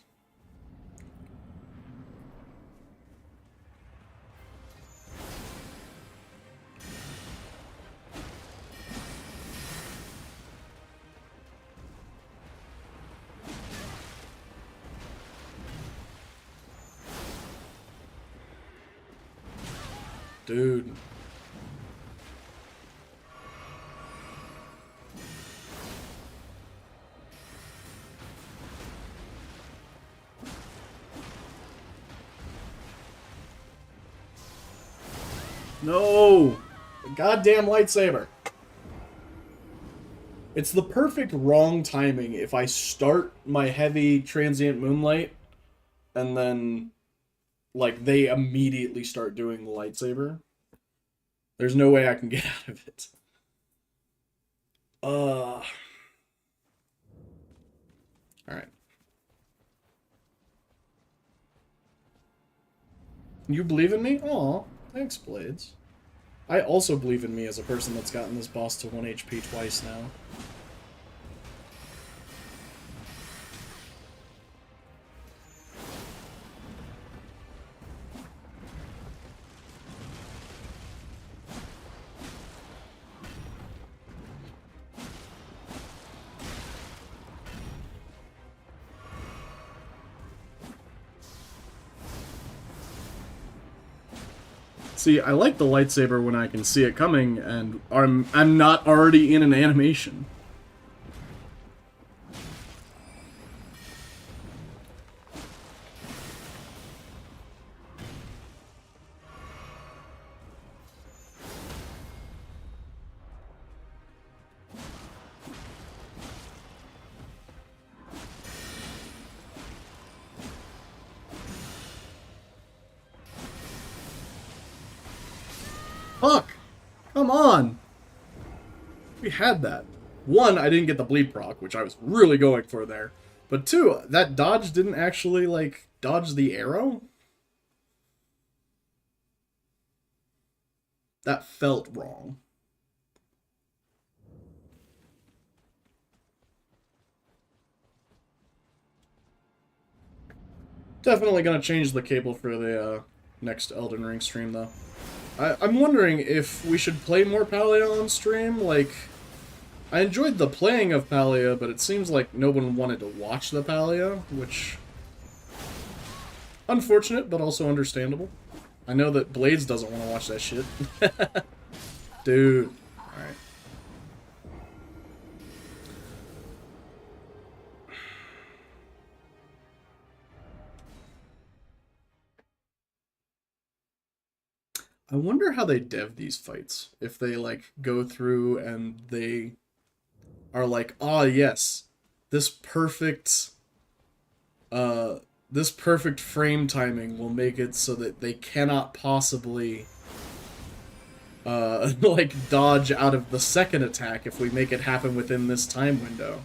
Dude. No! The goddamn lightsaber! It's the perfect wrong timing if I start my heavy transient moonlight and then, like, they immediately start doing the lightsaber. There's no way I can get out of it. Alright. You believe in me? Aw, thanks, Blades. I also believe in me as a person that's gotten this boss to 1 HP twice now. See, I like the lightsaber when I can see it coming, and I'm not already in an animation. Fuck! Come on! We had that. One, I didn't get the bleed proc, which I was really going for there. But two, that dodge didn't actually, like, dodge the arrow? That felt wrong. Definitely gonna change the cable for the next Elden Ring stream, though. I'm wondering if we should play more Palia on stream. Like, I enjoyed the playing of Palia, but it seems like no one wanted to watch the Palia, which... unfortunate, but also understandable. I know that Blades doesn't want to watch that shit. Dude. Alright. I wonder how they dev these fights. If they, like, go through and they are like, ah, yes, this perfect frame timing will make it so that they cannot possibly like dodge out of the second attack if we make it happen within this time window.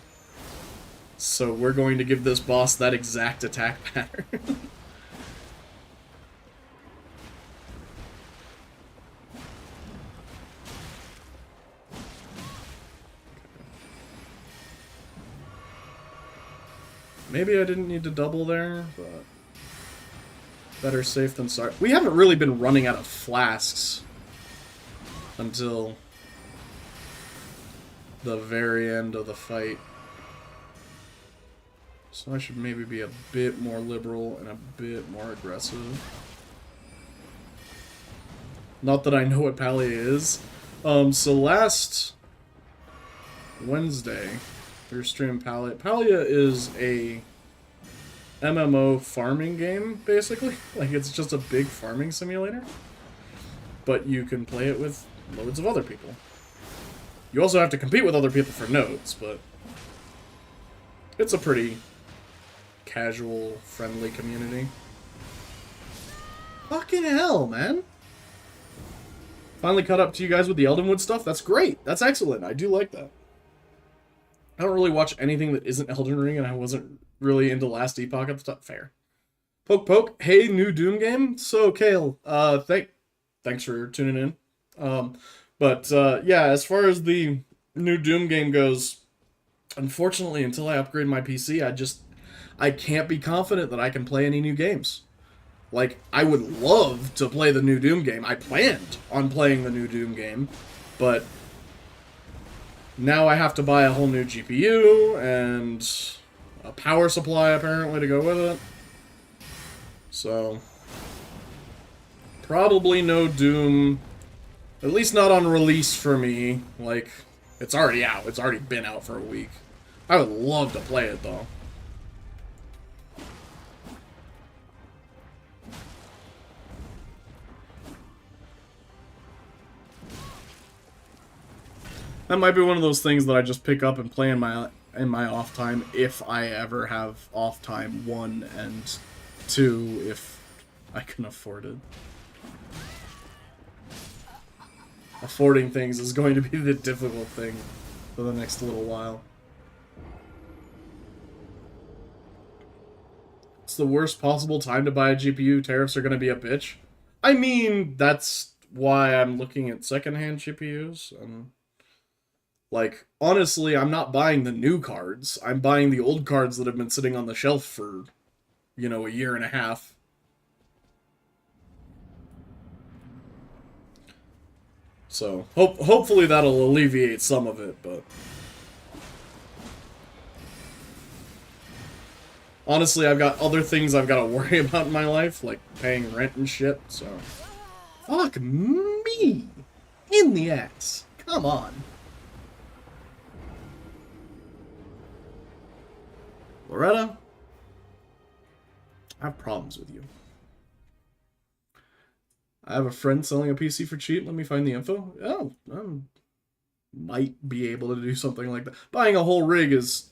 So we're going to give this boss that exact attack pattern. Maybe I didn't need to double there, but better safe than sorry. We haven't really been running out of flasks until the very end of the fight. So I should maybe be a bit more liberal and a bit more aggressive. Not that I know what Palia is. So last Wednesday, we were streaming Palia. Palia is a MMO farming game, basically. Like, it's just a big farming simulator. But you can play it with loads of other people. You also have to compete with other people for nodes, but it's a pretty casual, friendly community. Fucking hell, man. Finally caught up to you guys with the Eldenwood stuff. That's great. That's excellent. I do like that. I don't really watch anything that isn't Elden Ring, and I wasn't really into Last Epoch at the top. Fair. Poke poke. Hey, new Doom game. So, Kale, thanks for tuning in. Yeah, as far as the new Doom game goes, unfortunately, until I upgrade my PC, I can't be confident that I can play any new games. Like, I would love to play the new Doom game. I planned on playing the new Doom game, but now I have to buy a whole new GPU and a power supply, apparently, to go with it. So, probably no Doom, at least not on release for me. Like, it's already out. It's already been out for a week. I would love to play it, though. That might be one of those things that I just pick up and play in my off time, if I ever have off time, 1, and 2, if I can afford it. Affording things is going to be the difficult thing for the next little while. It's the worst possible time to buy a GPU. Tariffs are going to be a bitch. I mean, that's why I'm looking at secondhand GPUs. Like, honestly, I'm not buying the new cards. I'm buying the old cards that have been sitting on the shelf for, you know, a year and a half. So, hopefully that'll alleviate some of it, but honestly, I've got other things I've got to worry about in my life, like paying rent and shit, so fuck me in the ass. Come on. Loretta, I have problems with you. I have a friend selling a PC for cheap. Let me find the info. Oh, might be able to do something like that. Buying a whole rig is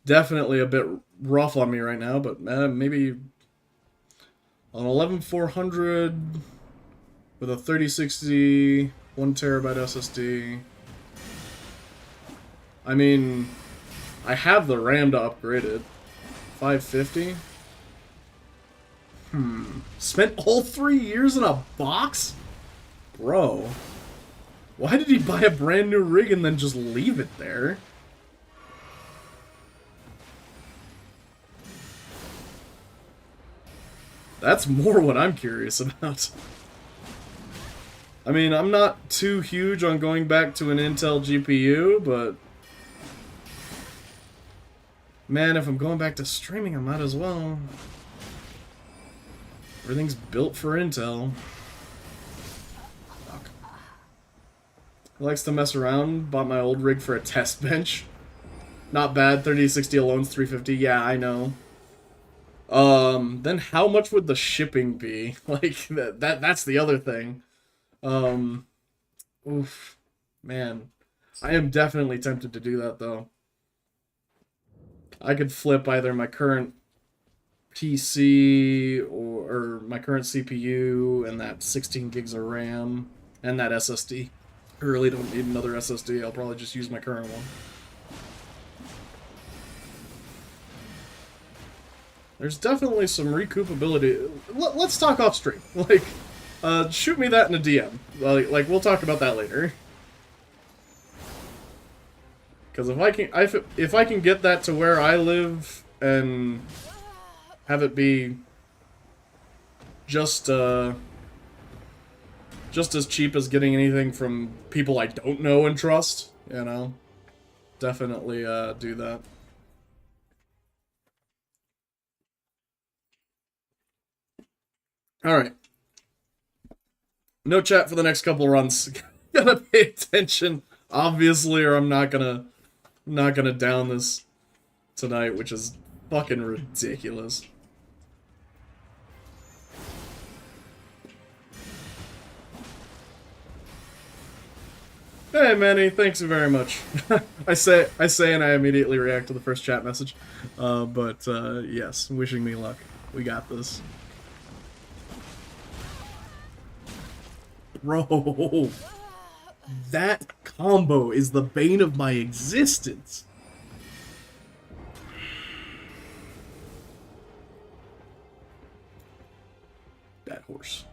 definitely a bit rough on me right now, but maybe an 11400 with a 3060, 1TB SSD. I mean, I have the RAM to upgrade it. 550. Spent all 3 years in a box? Bro. Why did he buy a brand new rig and then just leave it there? That's more what I'm curious about. I mean, I'm not too huge on going back to an Intel GPU, but man, if I'm going back to streaming, I might as well. Everything's built for Intel. Fuck. He likes to mess around. Bought my old rig for a test bench. Not bad. 3060 alone's 350. Yeah, I know. Then how much would the shipping be? Like, that's the other thing. Oof. Man. I am definitely tempted to do that, though. I could flip either my current PC or my current CPU and that 16 gigs of RAM and that SSD. I really don't need another SSD. I'll probably just use my current one. There's definitely some recoupability. Let's talk off stream. Like, shoot me that in a DM. Like we'll talk about that later. Because if I can get that to where I live and have it be just as cheap as getting anything from people I don't know and trust, you know? Definitely do that. Alright. No chat for the next couple runs. Gotta pay attention, obviously, or I'm not gonna down this tonight, which is fucking ridiculous. Hey Manny, thanks very much. I say and I immediately react to the first chat message. But yes, wishing me luck. We got this. Bro, that combo is the bane of my existence. That horse.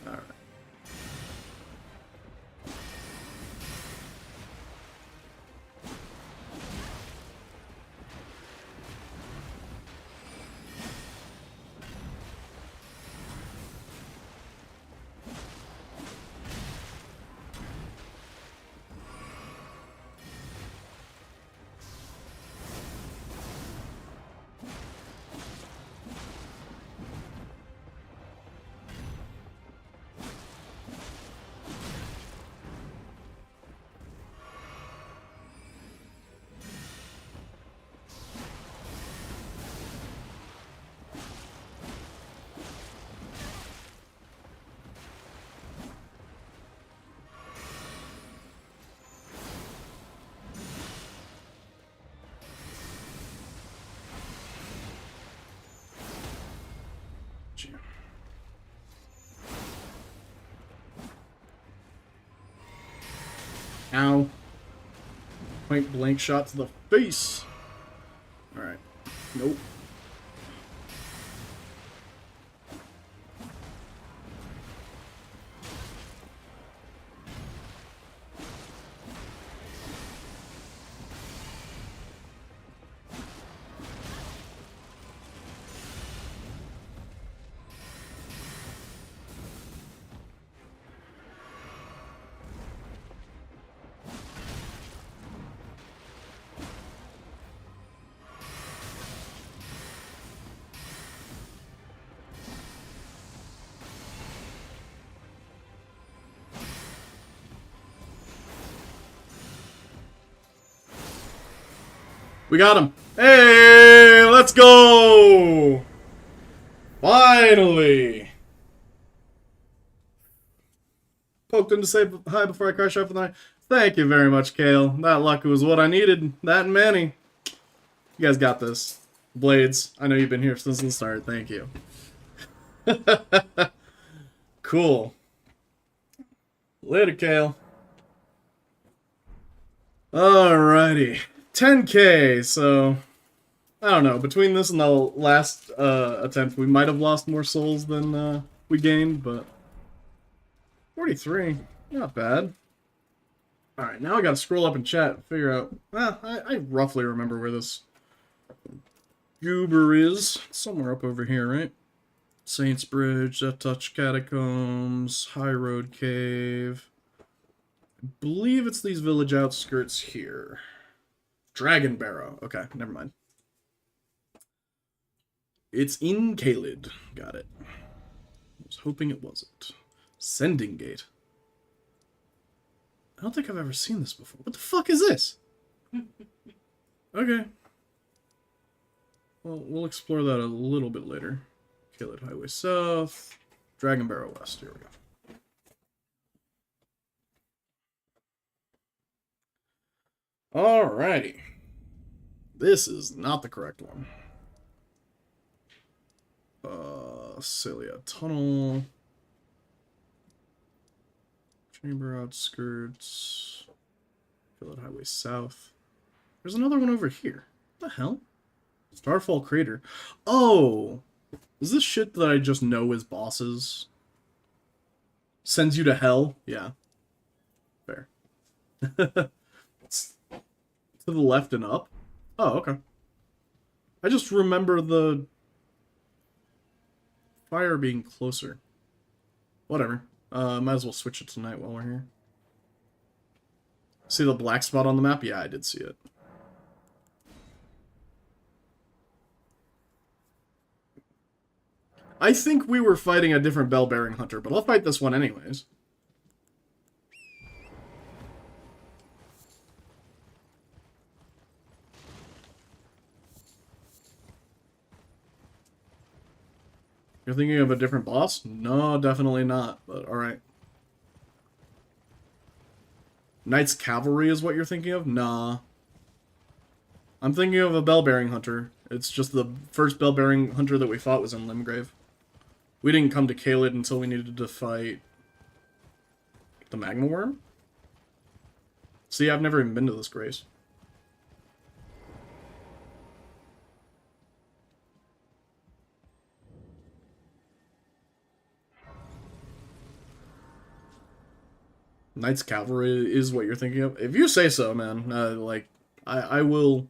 Alright. Ow. Point blank shot to the face. Alright. Nope. We got him. Hey, let's go! Finally! Poked in to say hi before I crash out for the night. Thank you very much, Kale. That luck was what I needed. That and Manny. You guys got this. Blades, I know you've been here since the start. Thank you. Cool. Later, Kale. Alrighty. 10k, so... I don't know. Between this and the last attempt, we might have lost more souls than we gained, but... 43. Not bad. Alright, now I gotta scroll up in chat and figure out... Well, I roughly remember where this goober is. It's somewhere up over here, right? Saints Bridge, Death Touch Catacombs, High Road Cave. I believe it's these village outskirts here. Dragon Barrow. Okay, never mind. It's in Caelid. Got it. I was hoping it wasn't. Sending Gate. I don't think I've ever seen this before. What the fuck is this? Okay. Well, we'll explore that a little bit later. Caelid Highway South. Dragon Barrow West. Here we go. Alrighty. This is not the correct one. Celia Tunnel. Chamber outskirts. Fill Highway South. There's another one over here. What the hell? Starfall Crater. Oh! Is this shit that I just know as bosses? Sends you to hell? Yeah. Fair. It's to the left and up? Oh, okay. I just remember the fire being closer. Whatever. Might as well switch it tonight while we're here. See the black spot on the map? Yeah, I did see it. I think we were fighting a different bell-bearing hunter, but I'll fight this one anyways. You're thinking of a different boss? No, definitely not, but alright. Knight's Cavalry is what you're thinking of? Nah. I'm thinking of a bell-bearing hunter. It's just the first bell-bearing hunter that we fought was in Limgrave. We didn't come to Caelid until we needed to fight the Magma Worm? See, I've never even been to this grace. Knight's Cavalry is what you're thinking of? If you say so, man. Like, I will...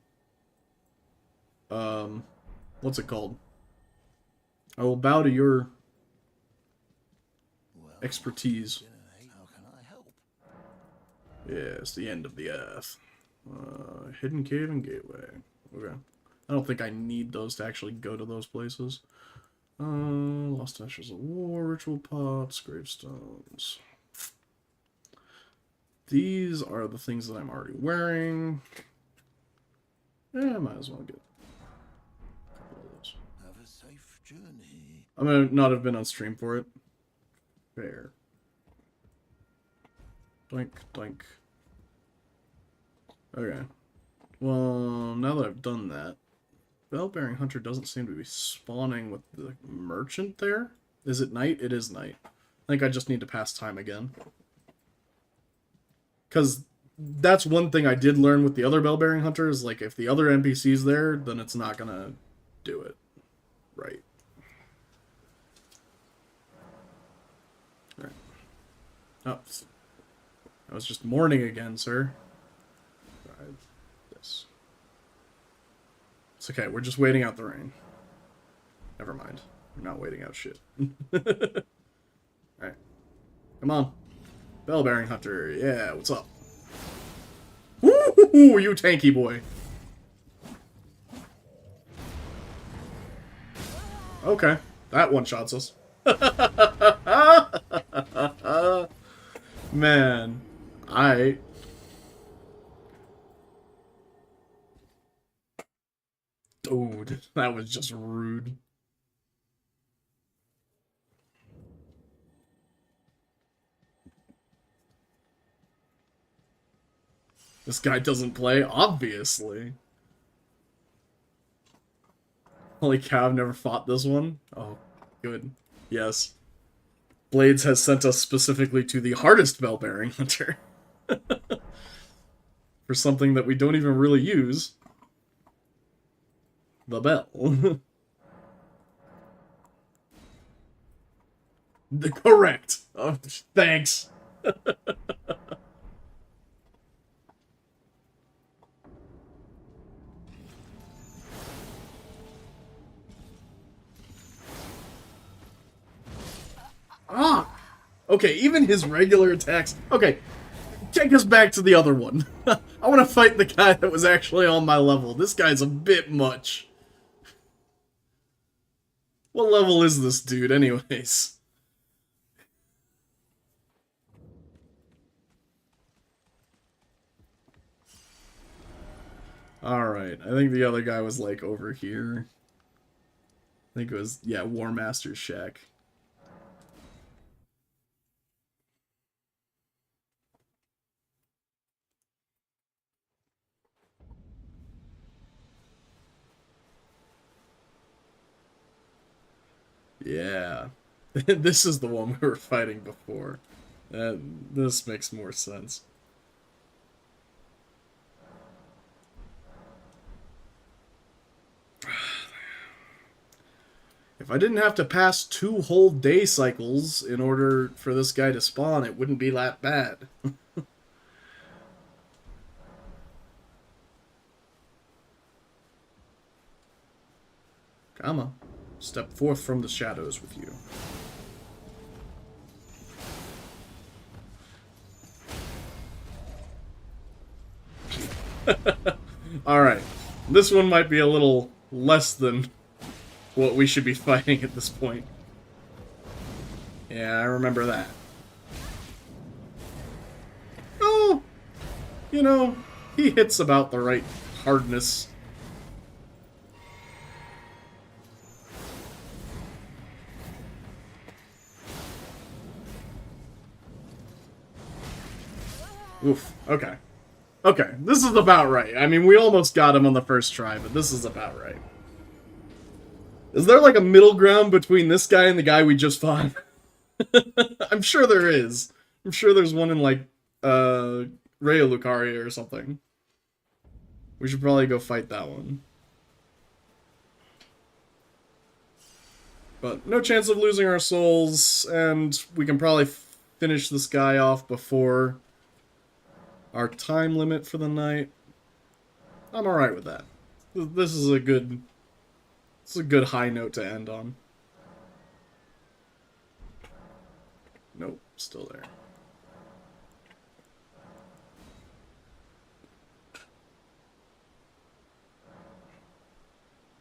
what's it called? I will bow to your expertise. How can I help? Yes, the end of the earth. Hidden Cave and Gateway. Okay. I don't think I need those to actually go to those places. Lost Ashes of War, Ritual Pots, Gravestones. These are the things that I'm already wearing. Yeah, I might as well get a couple of those. Have a safe journey. I might not have been on stream for it. Fair. Doink, doink. Okay. Well, now that I've done that, Bell-bearing Hunter doesn't seem to be spawning with the merchant there. Is it night? It is night. I think I just need to pass time again. Because that's one thing I did learn with the other Bell-bearing Hunter is, like, if the other NPC's there, then it's not gonna do it. Right. Alright. Oh. I was just mourning again, sir. Alright. This. It's okay, we're just waiting out the rain. Never mind. We're not waiting out shit. Alright. Come on. Bell-bearing Hunter, yeah, what's up? Woo, you tanky boy. Okay, that one-shots us. Man, Dude, that was just rude. This guy doesn't play, obviously. Holy cow, I've never fought this one. Oh, good. Yes. Blades has sent us specifically to the hardest bell-bearing hunter. For something that we don't even really use. The bell. Correct. Oh, thanks. Ah! Okay, even his regular attacks... Okay, take us back to the other one. I want to fight the guy that was actually on my level. This guy's a bit much. What level is this dude, anyways? Alright, I think the other guy was, like, over here. I think it was, yeah, War Master's Shack. Yeah. This is the one we were fighting before. This makes more sense. If I didn't have to pass 2 whole day cycles in order for this guy to spawn, it wouldn't be that bad. Come on. Step forth from the shadows with you. Alright. This one might be a little less than what we should be fighting at this point. Yeah, I remember that. Oh! You know, he hits about the right hardness. Oof, okay. Okay, this is about right. I mean, we almost got him on the first try, but this is about right. Is there like a middle ground between this guy and the guy we just fought? I'm sure there is. I'm sure there's one in like, Raya Lucaria or something. We should probably go fight that one. But no chance of losing our souls, and we can probably finish this guy off before our time limit for the night. I'm alright with that. This is a good... It's a good high note to end on. Nope, still there.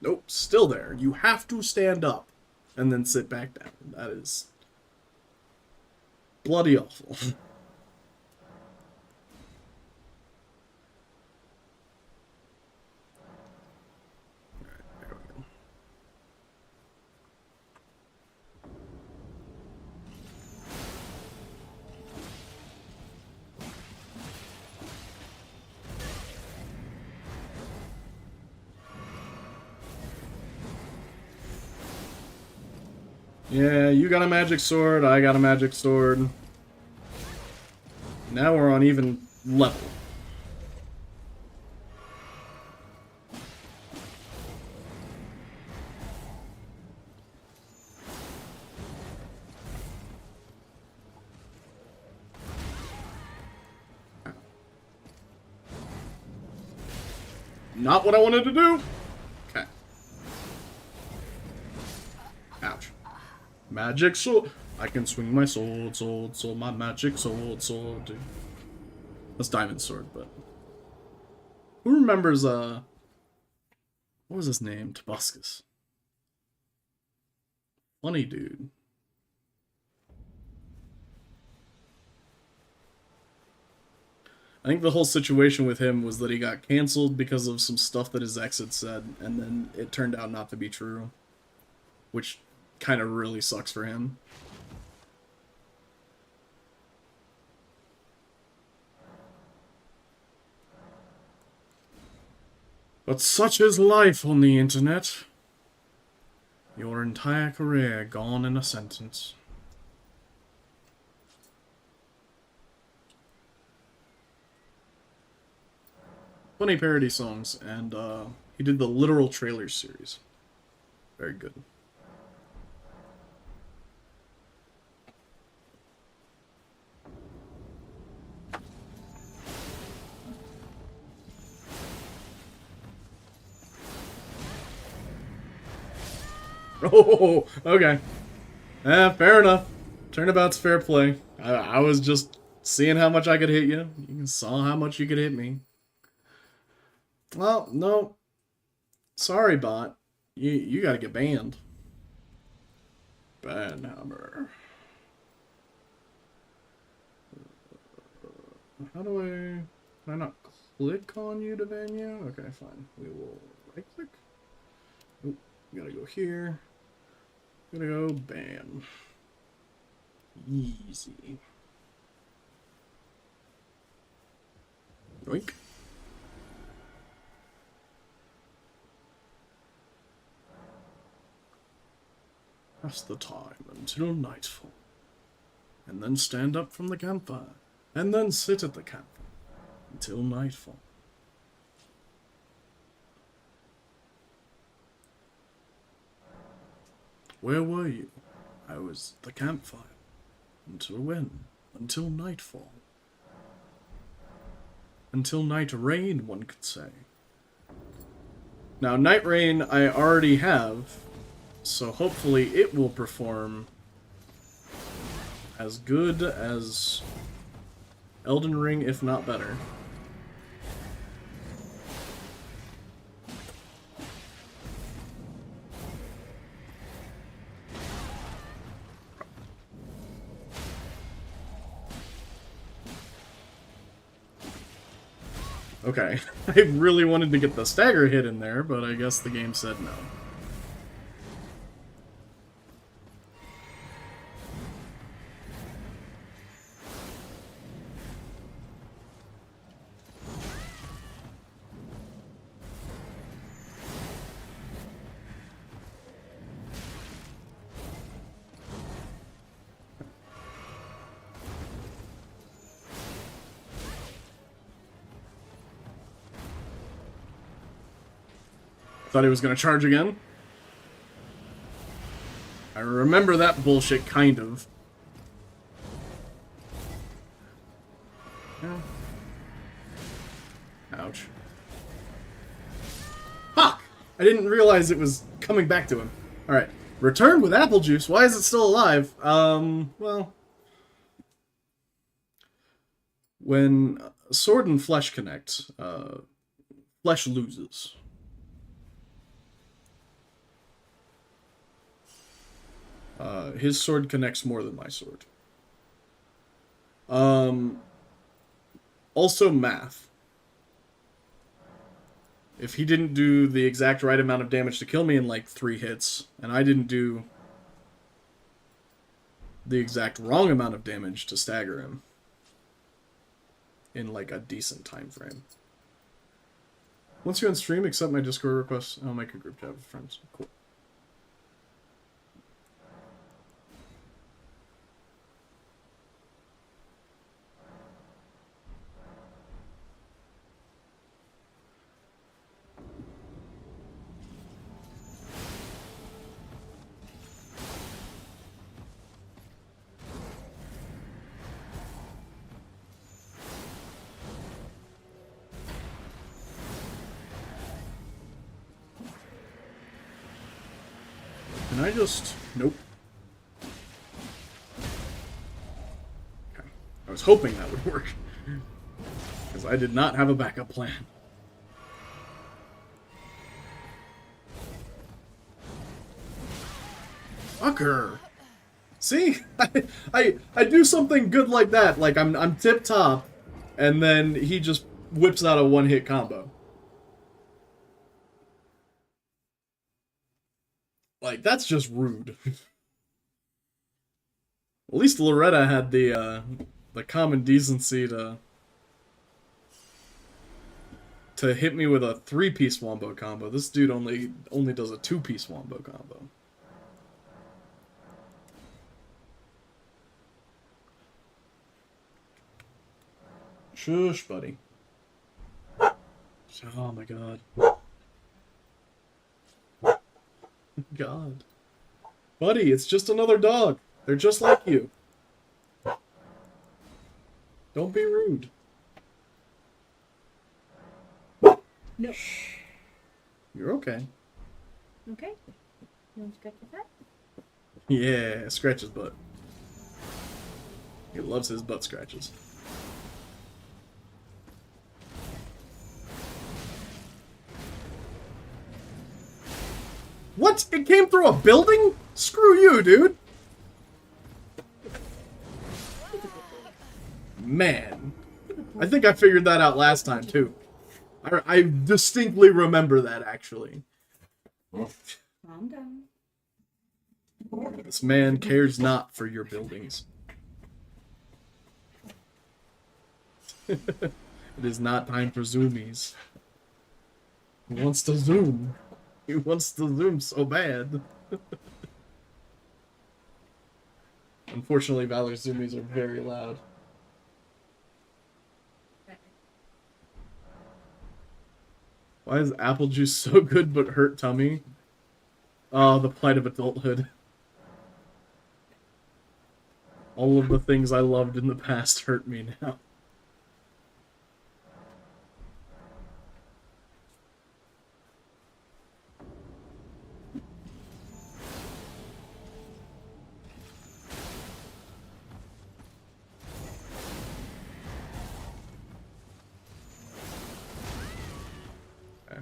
Nope, still there. You have to stand up and then sit back down. That is bloody awful. Yeah, you got a magic sword, I got a magic sword. Now we're on even level. Not what I wanted to do! Okay. Ouch. Magic sword. I can swing my sword, my magic sword. That's Diamond Sword, but... Who remembers, what was his name? Tobuscus. Funny dude. I think the whole situation with him was that he got cancelled because of some stuff that his ex had said, and then it turned out not to be true. Which kind of really sucks for him. But such is life on the internet. Your entire career gone in a sentence. Funny parody songs, and he did the literal trailers series. Very good. Oh, okay. Fair enough. Turnabout's fair play. I was just seeing how much I could hit you. You saw how much you could hit me. Well, no. Sorry, bot. You gotta get banned. Banhammer. How do I... Can I not click on you to ban you? Okay, fine. We will right-click. Oh, gotta go here. Gotta go ban. Easy. Yoink. Pass the time until nightfall. And then stand up from the campfire. And then sit at the campfire until nightfall. Where were you? I was at the campfire. Until when? Until nightfall. Until night rain, one could say. Now, night rain I already have, so hopefully it will perform as good as Elden Ring, if not better. Okay, I really wanted to get the stagger hit in there, but I guess the game said no. Thought he was gonna charge again. I remember that bullshit, kind of. Yeah. Ouch. Fuck! I didn't realize it was coming back to him. Alright. Return with apple juice. Why is it still alive? Well... When sword and flesh connect, flesh loses. His sword connects more than my sword. Also math. If he didn't do the exact right amount of damage to kill me in like 3 hits, and I didn't do the exact wrong amount of damage to stagger him in like a decent time frame. Once you on stream, accept my Discord request. I'll make a group chat with friends. Cool. Can I just... Nope. Okay. I was hoping that would work. Because I did not have a backup plan. Fucker! See? I do something good like that. Like, I'm tip-top, and then he just whips out a one-hit combo. Like, that's just rude. At least Loretta had the common decency to hit me with a 3-piece wombo combo. This dude only does a 2-piece wombo combo. Shush, buddy. Oh my god. God. Buddy, it's just another dog. They're just like you. Don't be rude. No. You're okay. Okay. You want to scratch your butt? Yeah, scratch his butt. He loves his butt scratches. What? It came through a building? Screw you, dude. Man. I think I figured that out last time, too. I distinctly remember that, actually. Calm down. This man cares not for your buildings. It is not time for zoomies. He wants to zoom. He wants to zoom so bad. Unfortunately, Valor's zoomies are very loud. Why is apple juice so good but hurt tummy? Oh, the plight of adulthood. All of the things I loved in the past hurt me now. Okay.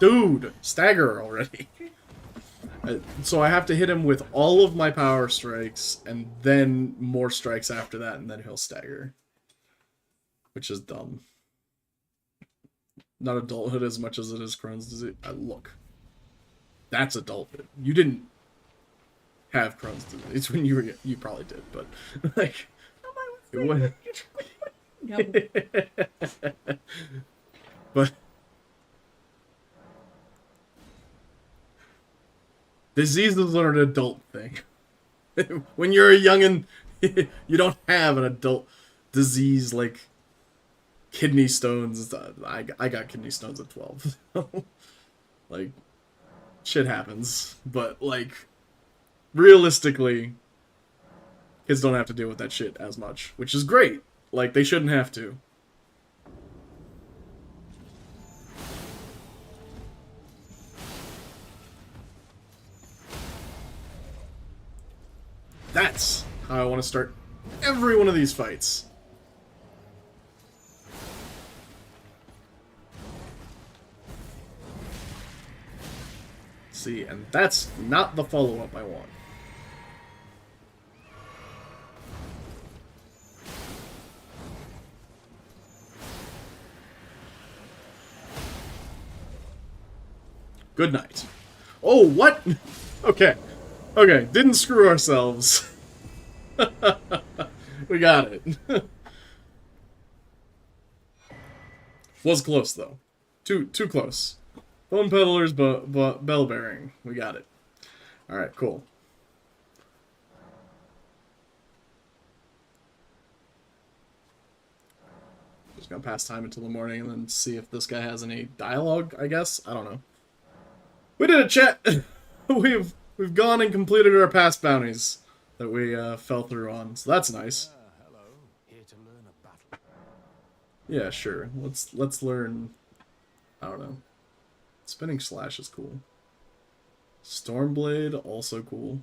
Dude, stagger already. So I have to hit him with all of my power strikes, and then more strikes after that, and then he'll stagger. Which is dumb. Not adulthood as much as it is Crohn's disease. Look. That's adulthood. You didn't have Crohn's disease when you were... You probably did, but... Like... It was... No. But... Diseases are an adult thing. When you're a youngin', you don't have an adult disease like kidney stones. I got kidney stones at 12. Like, shit happens. But, like, realistically, kids don't have to deal with that shit as much, which is great. Like, they shouldn't have to. That's how I want to start every one of these fights. See, and that's not the follow-up I want. Good night. Oh, what? Okay. Okay, didn't screw ourselves. We got it. Was close, though. Too close. Bone peddlers, but bell bearing. We got it. Alright, cool. Just gonna pass time until the morning and then see if this guy has any dialogue, I guess? I don't know. We did it, chat! We've gone and completed our past bounties that we fell through on, so that's nice. Hello. Here to learn a battle. Yeah, sure. Let's learn. I don't know. Spinning slash is cool. Stormblade also cool.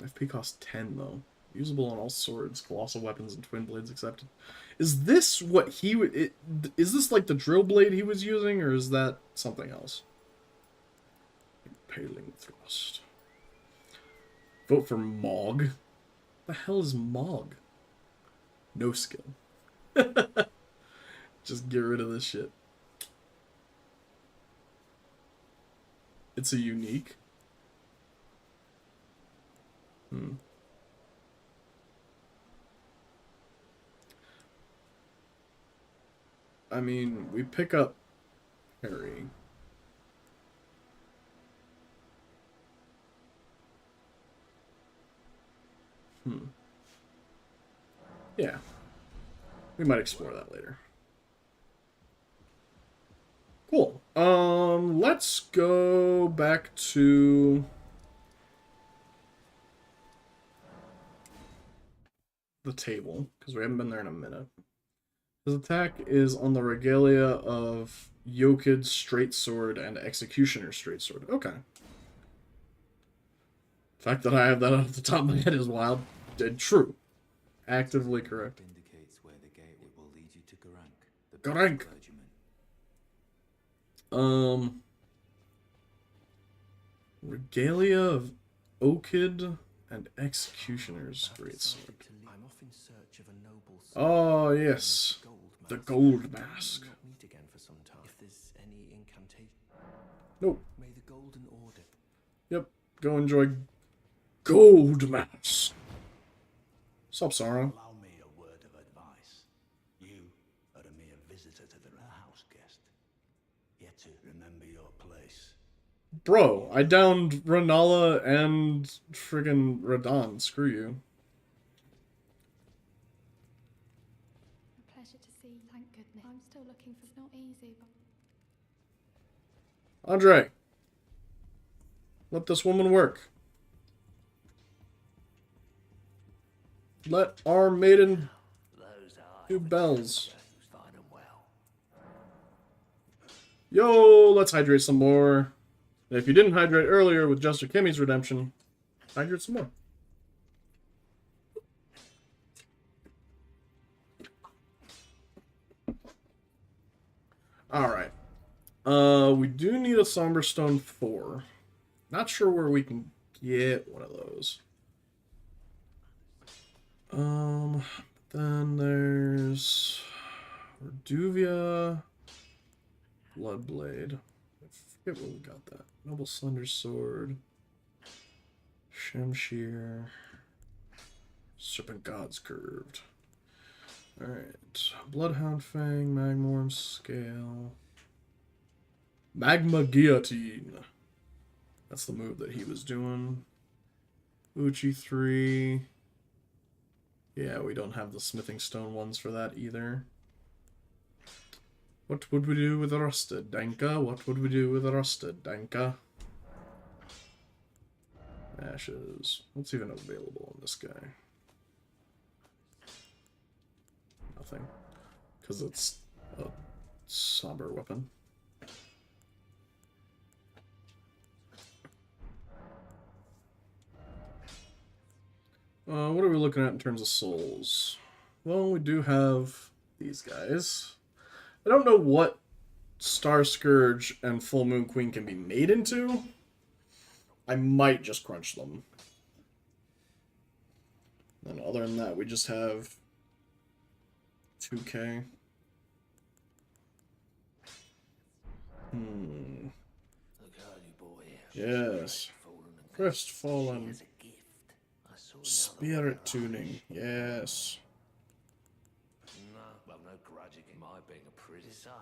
FP costs 10 though. Usable on all swords, colossal weapons, and twin blades accepted. Is this what he would? Is this like the drill blade he was using, or is that something else? Impaling thrust. Vote for Mog. The hell is Mog? No skill. Just get rid of this shit. It's a unique. I mean, we pick up Harry. Yeah. We might explore that later. Cool. Let's go back to the table, because we haven't been there in a minute. His attack is on the regalia of Yokid Straight Sword and Executioner Straight Sword. Okay. The fact that I have that off the top of my head is wild. True. Actively correct. Indicates where the gateway will lead you to Garank, the Garank. clergyman. Regalia of Okid and Executioner's Great Sword. I'm off in search of a noble Oh, yes. The Gold Mask. Not meet again for some time. If there's any incantation. Nope. May the Golden Order. Yep. Go enjoy Gold Mask. What's up, Sauron? Allow me a word of advice. You are a mere visitor to the house guest. Yet to remember your place. Bro, I downed Renala and friggin' Radon. Screw you. A pleasure to see, thank goodness. I'm still looking for... It's not easy, but... Andre, let this woman work. Let our maiden Those are do bells. fine and well. Yo, let's hydrate some more. If you didn't hydrate earlier with Jester Kimmy's redemption, hydrate some more. Alright. We do need a Somber Stone 4. Not sure where we can get one of those. Then there's Reduvia, Bloodblade. I forget where we got that. Noble Slender Sword, Shamshir, Serpent God's Curved. Alright. Bloodhound Fang, Magmorm Scale, Magma Guillotine. That's the move that he was doing. Uchi 3. Yeah, we don't have the Smithing Stone ones for that either. What would we do with a Rusted Danka? What would we do with a Rusted Danka? Ashes. What's even available on this guy? Nothing. Because it's a somber weapon. What are we looking at in terms of souls? Well, we do have these guys. I don't know what Star Scourge and Full Moon Queen can be made into. I might just crunch them. And other than that, we just have 2K. Yes. Crestfallen. Spirit tuning. Yes. No, well, no grudging in my being a pretty sight.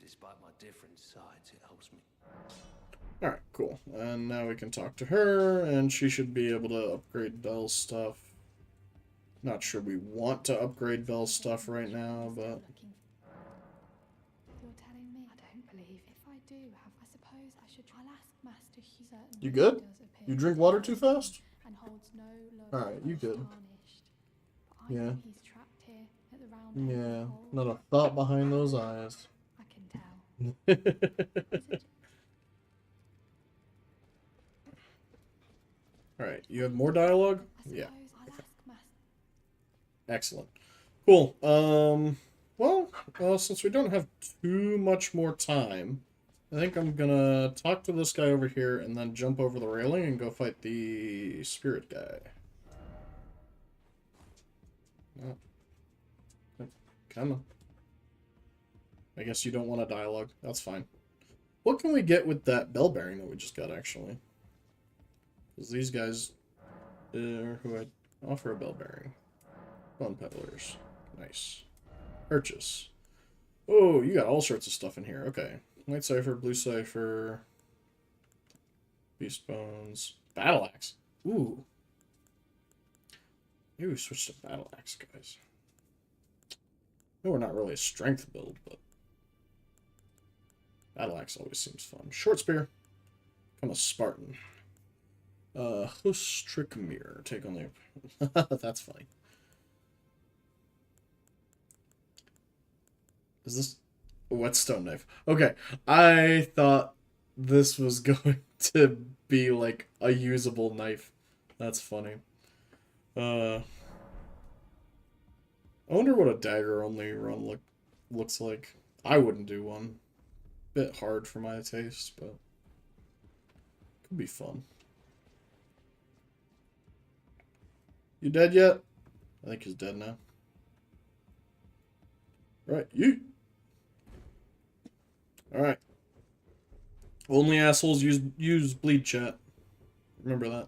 Despite my different sides, it helps me. Alright, cool. And now we can talk to her, and she should be able to upgrade Belle's stuff. Not sure we want to upgrade Belle's stuff right now, but... You're telling me? I don't believe. If I do have, I suppose I should try. I'll ask Master Hugh. You good? You drink water too fast? And holds no Alright, you good. But I Yeah. think he's trapped here at the round Yeah, hole. not a thought behind those eyes. I can tell. Alright, you have more dialogue? I Yeah. suppose I'll ask Master. Excellent. Cool. Well, since we don't have too much more time, I think I'm gonna talk to this guy over here and then jump over the railing and go fight the spirit guy. Oh. Come on. I guess you don't want a dialogue. That's fine. What can we get with that bell bearing that we just got, actually? Because these guys are who I offer a bell bearing. Bone peddlers. Nice. Purchase. Oh, you got all sorts of stuff in here. Okay. White Cipher, Blue Cipher, Beast Bones, Battle Axe. Ooh. Maybe we switch to Battle Axe, guys. No, we're not really a strength build, but Battle Axe always seems fun. Short Spear. Become a Spartan. Hustricmir. Take on the... That's funny. Is this a whetstone knife? Okay, I thought this was going to be like a usable knife. That's funny. I wonder what a dagger only run looks like. I wouldn't do one. Bit hard for my taste, but could be fun. You dead yet? I think he's dead now. Right, you. Alright. Only assholes use bleed chat. Remember that.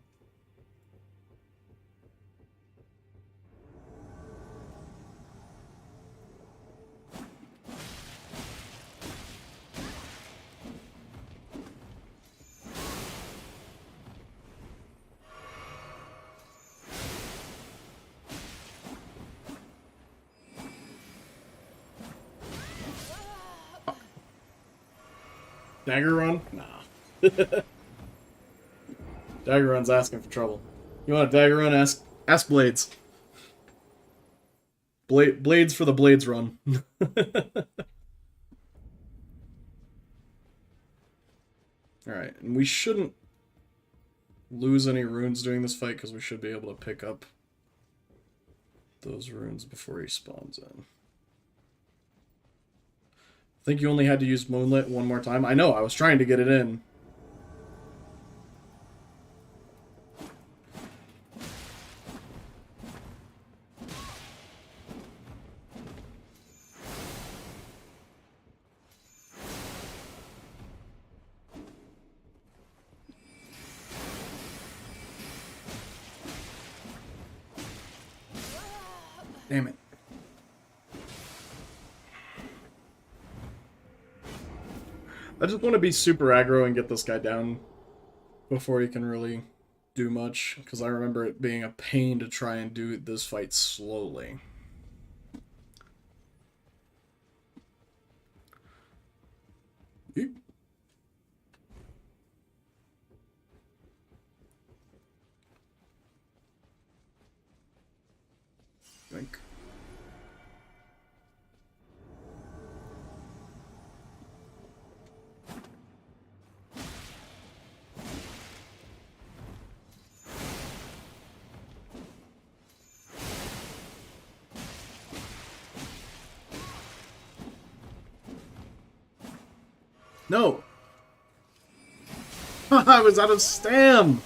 Dagger Run? Nah. Dagger Run's asking for trouble. You want a Dagger Run? Ask Blades. Blades for the Blades Run. Alright, and we shouldn't lose any runes during this fight because we should be able to pick up those runes before he spawns in. I think you only had to use Moonlit one more time. I know, I was trying to get it in. Damn it. I just want to be super aggro and get this guy down before he can really do much, because I remember it being a pain to try and do this fight slowly. Eep. Drink. No! I was out of stam!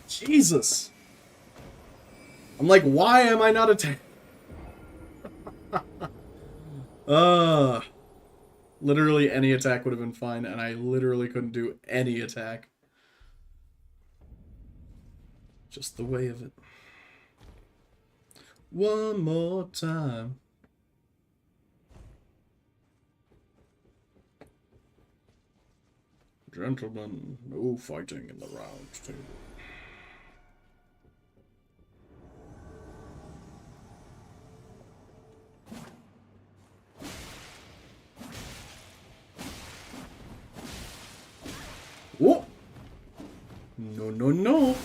Jesus! I'm like, why am I not attacking? Literally any attack would have been fine, and I literally couldn't do any attack. Just the way of it. One more time. Gentlemen, no fighting in the round table. Whoa! No, no, no!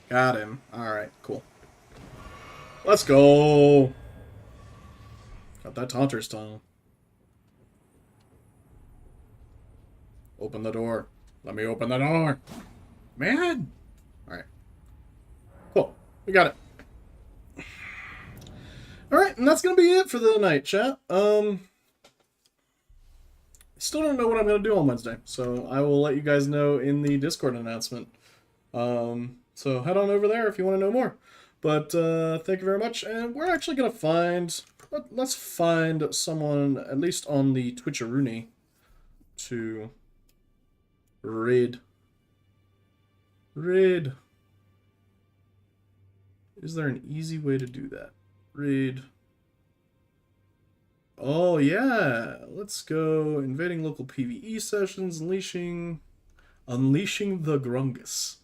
Got him. Alright, cool. Let's go! Got that Taunter's Tongue. Open the door. Let me open the door! Man! Alright. Cool. We got it. Alright, and that's gonna be it for the night, chat. Still don't know what I'm gonna do on Wednesday, so I will let you guys know in the Discord announcement. So head on over there if you want to know more. But thank you very much, and we're actually gonna find... Let's find someone, at least on the Twitcheroonie, to raid. Raid. Is there an easy way to do that? Raid. Oh, yeah. Let's go. Invading local PvE sessions. Unleashing the Grungus.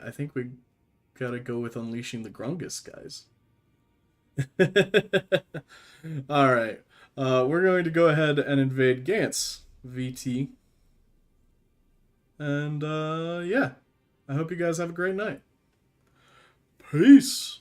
I think we gotta go with Unleashing the Grungus, guys. Alright. We're going to go ahead and invade Gantz. VT. And, yeah. I hope you guys have a great night. Peace!